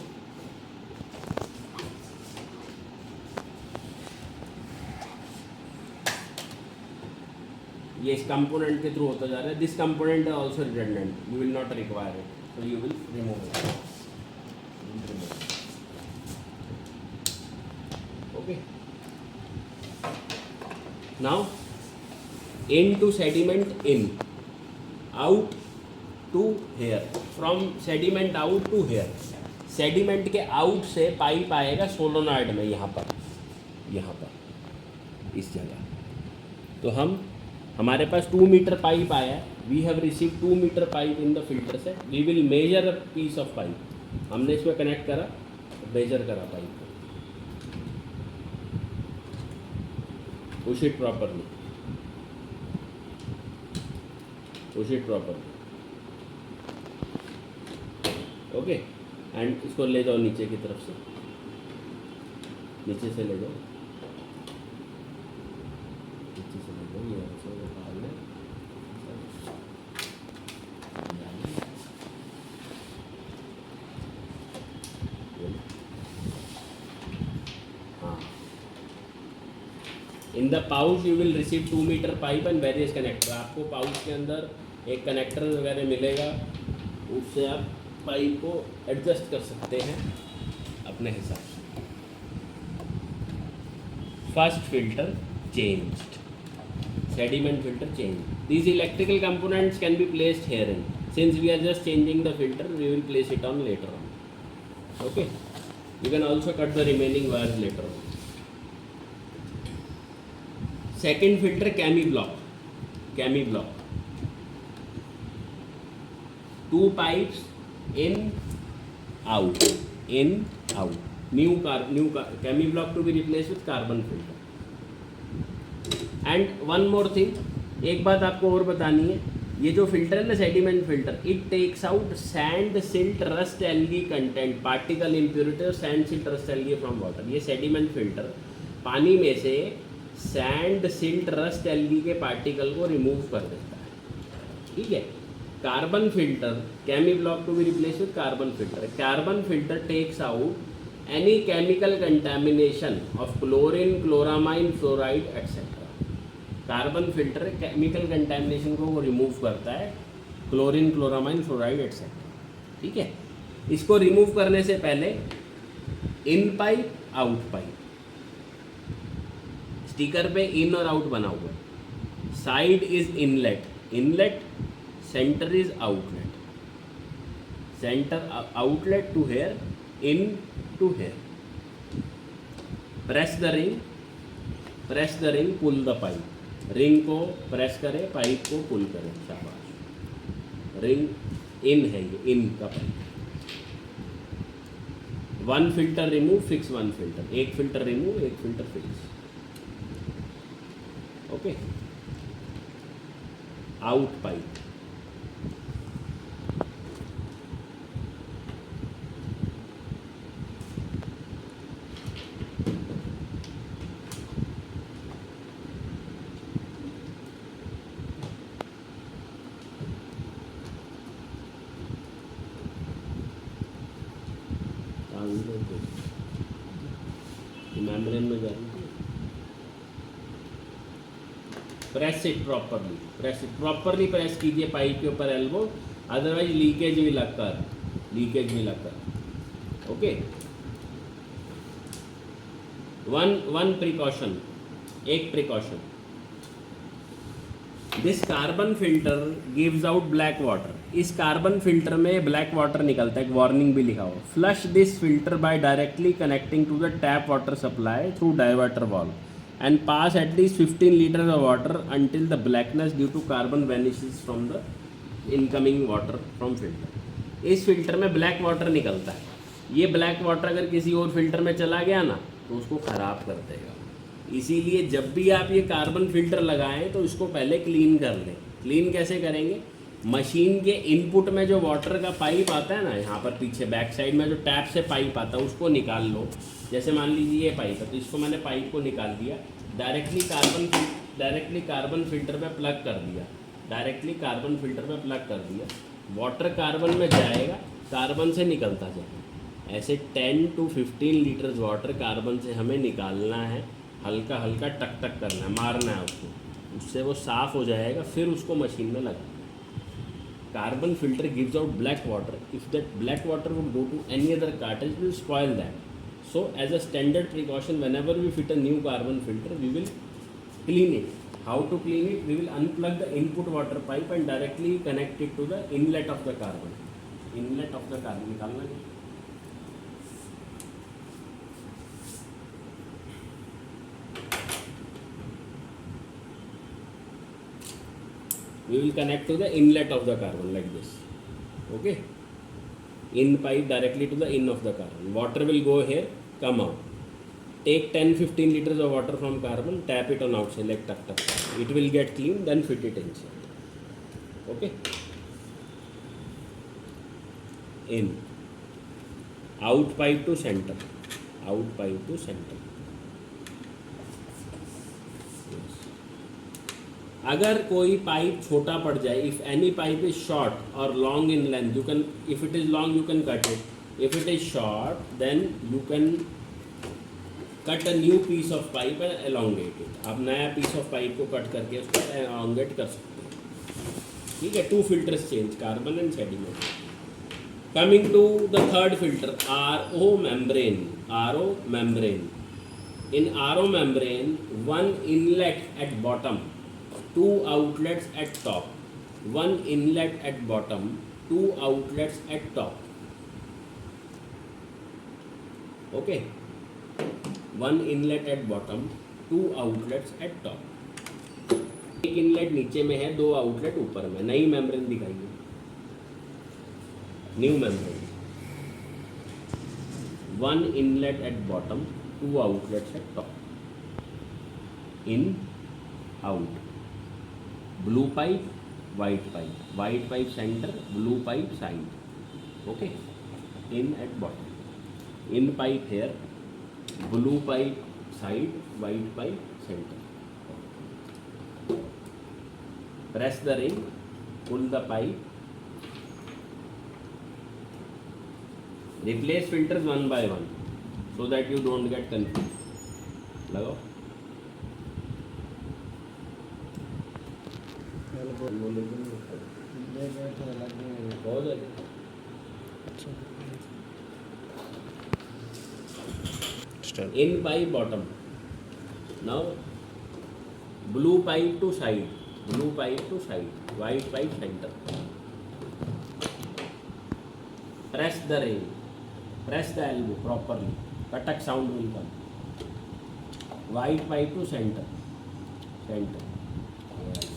ये इस कंपोनेंट के थ्रू होता जा रहा है। This component is also redundant. You will not require it, so you will remove it. Now into sediment in, out to here, from sediment out to here. Sediment के आउट से पाइप आएगा सोलोनॉइड में, यहाँ पर इस जगह। तो हमारे पास 2 मीटर पाइप आया है, we have receive 2 metre pipe in the filter से। We will measure a piece of pipe, हमने इसमें कनेक्ट करा, मेजर करा पाइप को, push it properly, okay. And इसको ले जाओ नीचे की तरफ से, नीचे से ले जाओ, ये ऐसे निकाल लें। हाँ, in the pouch you will receive 2 metre pipe and various connector. आपको पाउच के अंदर एक कनेक्टर वगैरह मिलेगा, उससे आप पाइप को एडजस्ट कर सकते हैं अपने हिसाब से। First filter changed, sediment filter change. These electrical components can be placed herein. Since we are just changing the filter, we will place it on later on. Okay. You can also cut the remaining wires later on. Second filter, cami block. 2 pipes in, out. New cami block to be replaced with carbon filter. And one more thing, एक बात आपको और बतानी है, ये जो फिल्टर है ना sediment filter, it takes out sand, silt, rust, algae content, particle impurity और sand, silt, rust, algae from water. ये सेडिमेंट फिल्टर पानी में से सैंड, सिल्ट, रस्ट, एल्गी के पार्टिकल को रिमूव कर देता है, ठीक है। Carbon filter, chemi block to be replace with carbon filter. Carbon filter takes out any chemical contamination of chlorine, chloramine, fluoride etcetera. Carbon filter chemical contamination को वो रिमूव करता है, क्लोरीन, क्लोरामाइन, फ्लोराइड एक्सेट्रा, ठीक है। इसको रिमूव करने से पहले in pipe, out pipe, sticker पे इन और आउट बना हुआ है। Side is inlet, centre is outlet, centre outlet to here, in to here. Press the ring, pull the pipe. Ring को प्रेस करें, पाइप को पुल करें, शाबाश। रिंग इन है, ये इन का pipe. 1 filter remove, fix 1 filter, 1 filter remove, 1 filter fix, okay. Out pipe, membrane में जा रही है। प्रेस इट प्रॉपरली प्रेस कीजिए पाइप के ऊपर एल्बो, अदरवाइज लीकेज भी लगकर, ओके। वन प्रिकॉशन, एक precaution, this carbon filter gives out black water. इस कार्बन फिल्टर में ब्लैक वाटर निकलता है, एक वार्निंग भी लिखा हुआ। Flush this filter by directly connecting to the tap water supply through diverter valve and pass at least 15 litre of water until the blackness due to carbon vanishes from the incoming water from filter. इस फिल्टर में ब्लैक वाटर निकलता है, ये ब्लैक वाटर अगर किसी और फिल्टर में चला गया ना तो उसको ख़राब कर देगा। इसीलिए जब भी आप ये कार्बन फिल्टर लगाएं तो इसको पहले क्लीन कर लें। क्लीन कैसे करेंगे? मशीन के इनपुट में जो वाटर का पाइप आता है ना, यहाँ पर पीछे बैक साइड में जो टैप से पाइप आता है उसको निकाल लो। जैसे मान लीजिए ये पाइप है तो इसको मैंने पाइप को निकाल दिया, डायरेक्टली कार्बन फिल्टर में प्लग कर दिया, वाटर कार्बन में जाएगा, कार्बन से निकलता जाएगा। ऐसे 10 to 15 लीटर वाटर कार्बन से हमें निकालना है, हल्का हल्का टक टक करना है, मारना है उसको, उससे वो साफ़ हो जाएगा, फिर उसको मशीन में लगा। Carbon filter gives out black water, if that black water would go to any other cartridge will spoil that. So as a standard precaution, whenever we fit a new carbon filter, we will clean it. How to clean it? We will unplug the input water pipe and directly connect it to the inlet of the carbon. Inlet of the carbon निकालना है. We will connect to the inlet of the carbon like this. Okay. In pipe directly to the in of the carbon. Water will go here, come out. Take 10-15 liters of water from carbon, tap it on outside like tuck tuck. It will get clean, then fit it inside. Okay. In. Out pipe to center. Out pipe to center. Yes. अगर कोई पाइप छोटा पड़ जाए, if any pipe is short or long in length, you can, if it is long you can cut it. If it is short, then you can cut a new piece of pipe and elongate it. आप नया पीस ऑफ पाइप को कट करके उसको एलोंगेट कर सकते हैं. ठीक है. 2 filters change, carbon and sediment. Coming to the third filter, RO membrane. RO membrane. In RO membrane, 1 inlet at bottom, 2 outlets at top. 1 inlet at bottom, 2 outlets at top. Okay. 1 inlet at bottom, 2 outlets at top. एक इनलेट नीचे में है, 2 आउटलेट ऊपर में. नई मेम्ब्रेन दिखाइए. New membrane. 1 inlet at bottom, 2 outlets at top. In, out. Blue pipe, white pipe. White pipe center, blue pipe side. Okay. In at bottom. In pipe here. Blue pipe side, white pipe center. Press the ring, pull the pipe. Replace filters one by one so that you don't get confused. लगाओ. बहुत है. In pipe bottom. Now blue pipe to side, blue pipe to side, white pipe center. Press the ring, press the elbow properly. Katak sound will come. White pipe to center, center. Yes.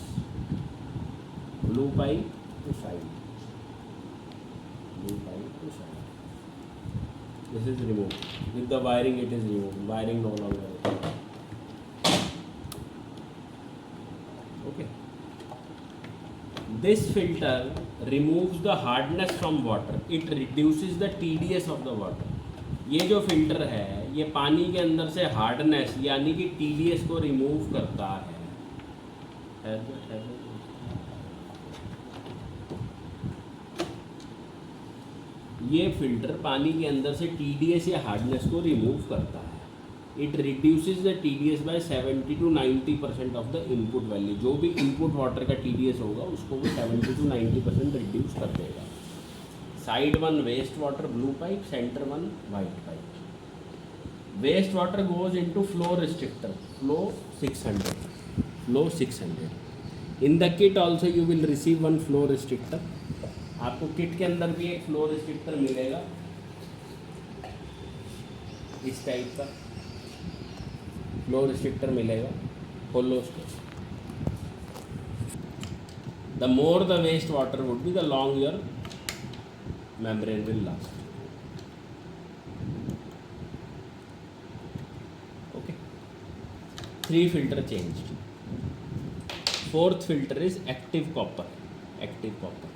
Blue pipe to side, blue pipe to side. This is removed. With the wiring it is removed. Wiring no longer. Okay. This filter removes the hardness from water. It reduces the TDS of the water. ये जो फिल्टर है ये पानी के अंदर से हार्डनेस यानी कि TDS को रिमूव करता है. ये फिल्टर पानी के अंदर से TDS या हार्डनेस को रिमूव करता है. It reduces the TDS by 70 to 90% of the input value. जो भी इनपुट वाटर का TDS होगा उसको वो 70 to 90% रिड्यूस कर देगा. Side 1 waste water blue pipe, centre 1 white pipe. Waste water goes into flow restrictor, flow 600, flow 600. In the kit also you will receive 1 flow restrictor. आपको किट के अंदर भी एक फ्लो रिस्ट्रिक्टर मिलेगा इस टाइप का फ्लो रिस्ट्रिक्टर मिलेगा. खोलो उसको. The more the waste water would be the long your membrane will last. Okay. 3 filter changed. 4th filter is active copper. Active copper.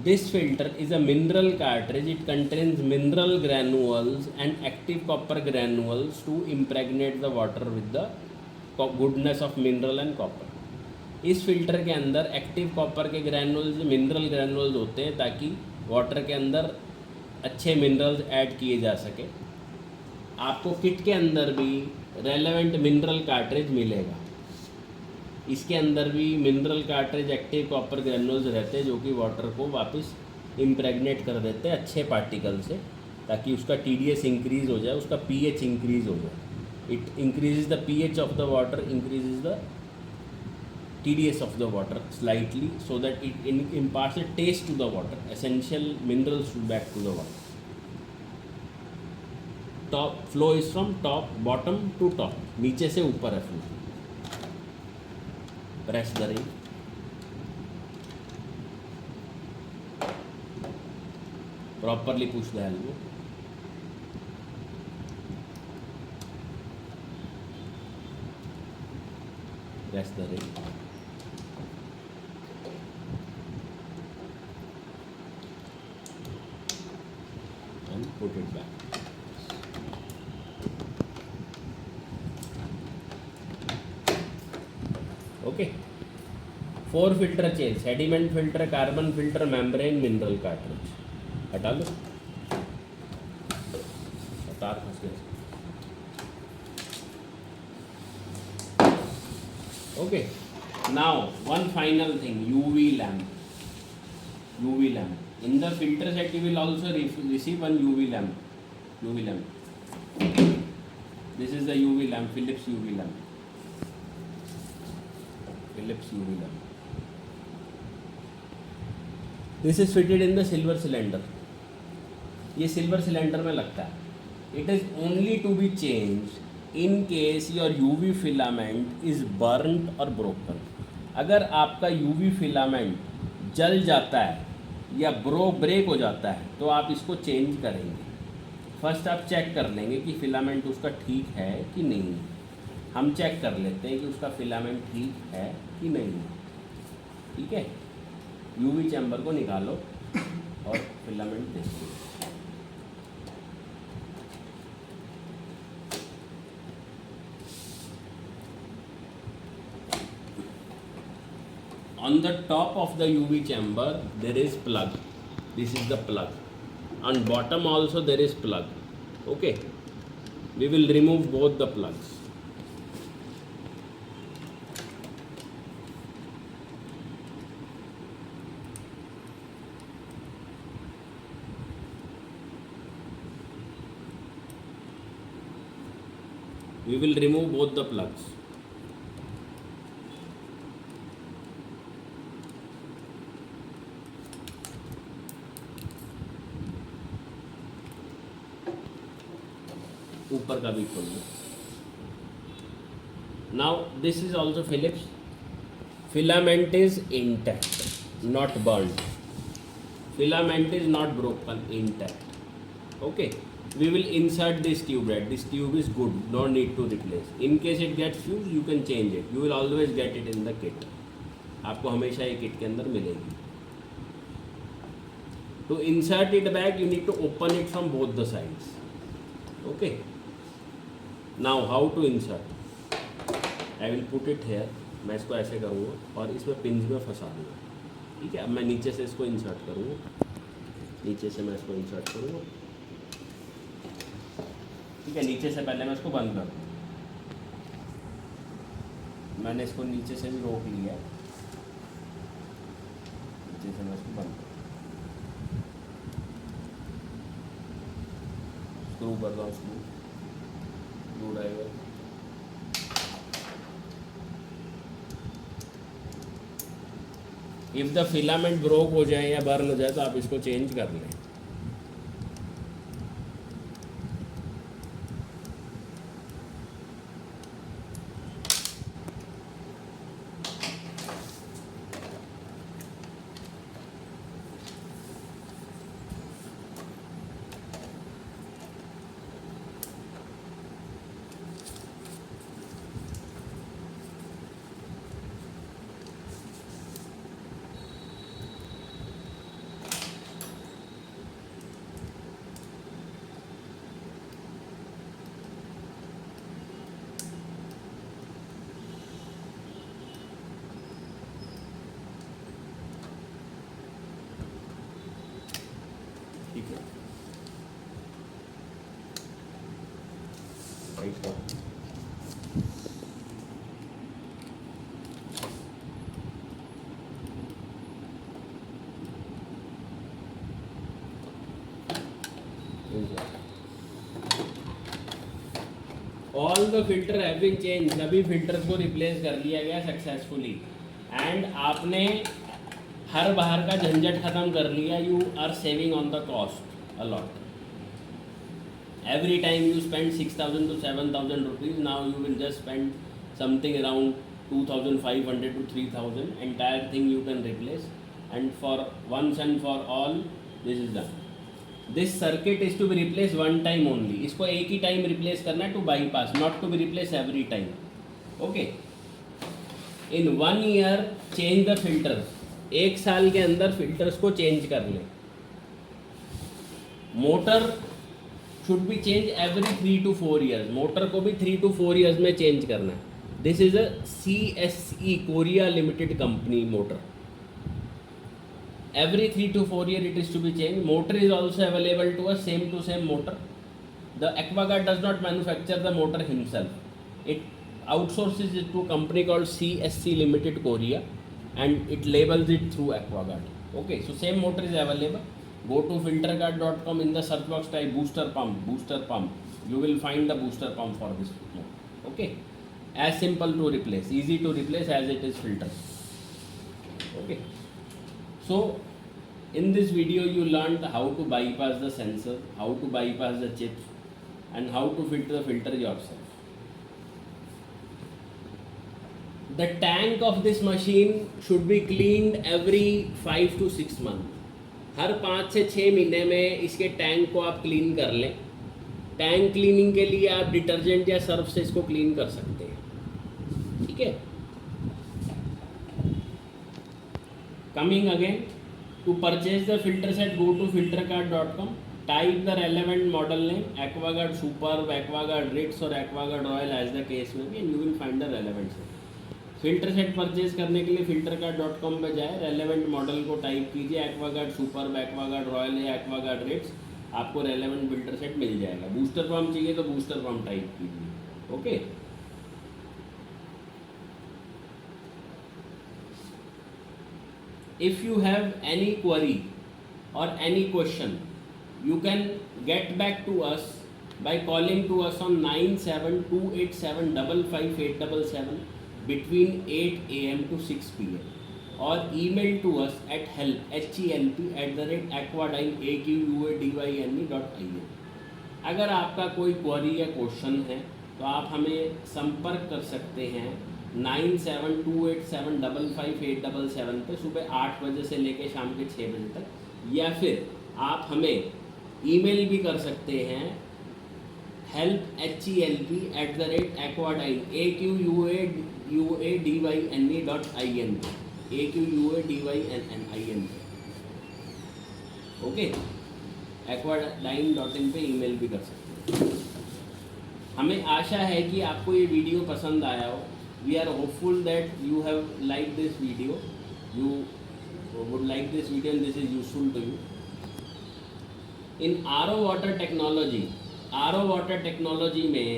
This filter is a mineral cartridge. It contains mineral granules and active copper granules to impregnate the water with the goodness of mineral and copper. इस फिल्टर के अंदर एक्टिव कॉपर के ग्रैनुल्स, मिनरल ग्रैनुल्स होते हैं ताकि वाटर के अंदर अच्छे मिनरल्स ऐड किए जा सके. आपको किट के अंदर भी रेलेवेंट मिनरल कार्ट्रिज मिलेगा. इसके अंदर भी mineral cartridge active copper granules रहते हैं जो कि वाटर को वापस इम्प्रेगनेट कर देते हैं अच्छे पार्टिकल से ताकि उसका TDS इंक्रीज़ हो जाए, उसका pH इंक्रीज़ हो जाए. It increases the pH of the water, increases the TDS of the water slightly, so that it imparts a taste to the water, essential minerals back to the water. Top flow is from top bottom to top, नीचे से ऊपर है flow. Press the ring. Properly push the elbow. Press the ring. And put it back. Okay. 4 filter change: sediment filter, carbon filter, membrane, mineral cartridge. हटा लो, तार फंस गया. Okay. Now one final thing: UV lamp. UV lamp. In the filter set, you will also receive one UV lamp. UV lamp. This is the UV lamp, Philips UV lamp. Philips UV lamp. This is fitted in the silver cylinder. ये सिल्वर सिलेंडर में लगता है. It is only to be changed in case your UV filament is burnt or broken. अगर आपका UV filament जल जाता है या ब्रेक हो जाता है तो आप इसको चेंज करेंगे. फर्स्ट आप चेक कर लेंगे कि फिलामेंट उसका ठीक है कि नहीं. हम चेक कर लेते हैं कि उसका फिलामेंट ठीक है कि नहीं. ठीक है. यूवी चैम्बर को निकालो और फिलामेंट देखिए. On the top of the UV chamber there is plug. This is the plug. On bottom also there is plug. Okay. We will remove both the plugs. We will remove both the plugs. ऊपर का भी खोल दो. Now this is also Philips. Filament is intact, not burnt. Filament is not broken, intact. Okay. We will insert this tube right. This tube is good, no need to replace. In case it gets fused, you can change it. You will always get it in the kit. आपको हमेशा ये किट के अंदर मिलेगी. To insert it back, you need to open it from both the sides. Okay. Now how to insert? I will put it here. मैं इसको ऐसे करूँगा और इसमें पिंस में फंसा दूँगा. ठीक है. अब मैं नीचे से इसको इंसर्ट करूँगा. नीचे से मैं इसको इंसर्ट करूँगा. ठीक है. नीचे से पहले मैं इसको बंद कर दूँ. मैंने इसको नीचे से भी रोक लिया. नीचे से मैं इसको बंद कर दूँ. स्क्रू कर दो. Screw driver. If the filament broke हो जाए या बर्न हो जाए तो आप इसको चेंज कर लें. ठीक है. Right. All the filter have been change, सभी फिल्टर्स को रिप्लेस कर लिया गया सक्सेसफुली एंड आपने हर बाहर का झंझट खत्म कर लिया. You are saving on the cost a lot. Every time you spend 6,000 to 7,000 rupees, now you will just spend something around 2,500 to 3,000. Entire thing you can replace, and for once and for all, this is done. This circuit is to be replaced one time only. इसको एक ही टाइम रिप्लेस करना है to bypass, not to be replaced every time. Okay. In 1 year, change the filters. एक साल के अंदर फिल्टर्स को चेंज कर लें. Motor should be change every 3 to 4 years. Motor को भी 3 to 4 years में चेंज करना है. This is a CSE Korea limited company motor. Every 3 to 4 year it is to be changed. Motor is also available to us, same to same motor. The AquaGuard does not manufacture the motor himself. It outsources it to a company called CSC Limited Korea and it labels it through AquaGuard. Okay, so same motor is available. Go to filterguard.com, in the search box type booster pump. You will find the booster pump for this motor. Okay, as simple to replace, easy to replace as it is filter. Okay, so in this video you learned how to bypass the sensor, how to bypass the chips, and how to filter the filter yourself. The tank of this machine should be cleaned every 5 to 6 months. हर 5 से 6 महीने में इसके टैंक को आप क्लीन कर लें. टैंक क्लीनिंग के लिए आप डिटर्जेंट या सर्फ से इसको क्लीन कर सकते हैं. ठीक है. Coming again, to purchase the filter set go to filterguard.com, type the relevant model name, AquaGuard super, AquaGuard Ritz और AquaGuard royal as the case में भी, and you will find the relevant set. Filter set purchase करने के लिए filterguard.com पे जाए, रेलेवेंट मॉडल को टाइप कीजिए, AquaGuard सुपर, AquaGuard रॉयल या AquaGuard रिट्स, आपको रेलेवेंट फिल्टर सेट मिल जाएगा. बूस्टर पंप चाहिए तो बूस्टर पंप टाइप कीजिए. Okay. If you have any query or any question, you can get back to us by calling to us on 9728755877 between 8 AM to 6 PM, or email to us at help@aquadyne.in. अगर आपका कोई क्वेरी या क्वेश्चन है तो आप हमें संपर्क कर सकते हैं 9728755877 पे सुबह 8 बजे से लेकर शाम के 6 बजे तक, या फिर आप हमें ईमेल भी कर सकते हैं help@aquadyne.in. ओके, aquadyne.in पे ईमेल भी कर सकते हैं. हमें आशा है कि आपको ये वीडियो पसंद आया हो. We are hopeful that you have like this video, you would like this video and this is useful to you. In RO water technology में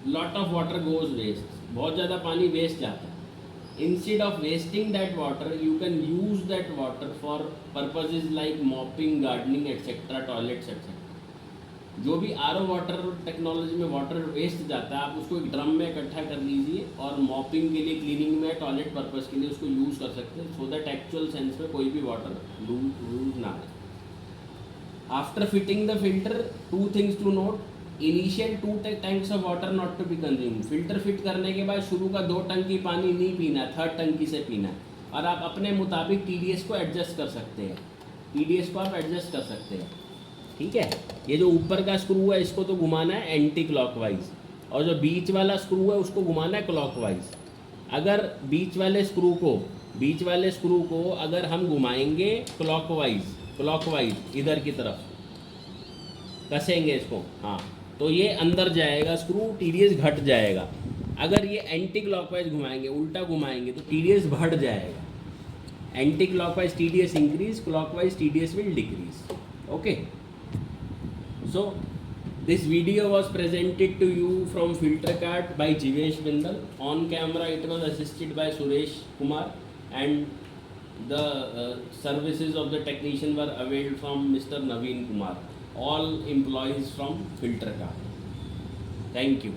lot of water goes waste, बहुत ज़्यादा पानी वेस्ट जाता है. Instead of wasting that water, you can use that water for purposes like mopping, gardening etcetera, toilets etcetera. जो भी RO वाटर टेक्नोलॉजी में वाटर वेस्ट जाता है, आप उसको एक ड्रम में इकट्ठा कर लीजिए और मॉपिंग के लिए, क्लीनिंग में, टॉयलेट पर्पज़ के लिए उसको यूज़ कर सकते हैं, सो दैट एक्चुअल सेंस में कोई भी वाटर लूज ना आए. After fitting the filter, 2 things to note. Initial 2 tanks of water not to be consumed. Filter fit करने के बाद शुरू का 2 टंकी पानी नहीं पीना, 3rd टंकी से पीना. और आप अपने मुताबिक TDS को एडजस्ट कर सकते हैं. TDS को आप एडजस्ट कर सकते हैं. ठीक है. ये जो ऊपर का स्क्रू है इसको तो घुमाना है एंटी क्लॉकवाइज, और जो बीच वाला स्क्रू है उसको घुमाना है क्लॉकवाइज. अगर बीच वाले स्क्रू को अगर हम घुमाएंगे क्लॉकवाइज इधर की तरफ कसेंगे इसको, हाँ, तो ये अंदर जाएगा स्क्रू, TDS घट जाएगा. अगर ये एंटी क्लॉकवाइज घुमाएंगे, उल्टा घुमाएंगे तो TDS बढ़ जाएगा. Anti clockwise TDS increase, clockwise TDS will decrease. Okay. So this video was presented to you from FilterGuard by Jivesh Bindal. On camera it was assisted by Suresh Kumar, and the services of the technician were availed from Mr. Naveen Kumar, all employees from FilterGuard. Thank you.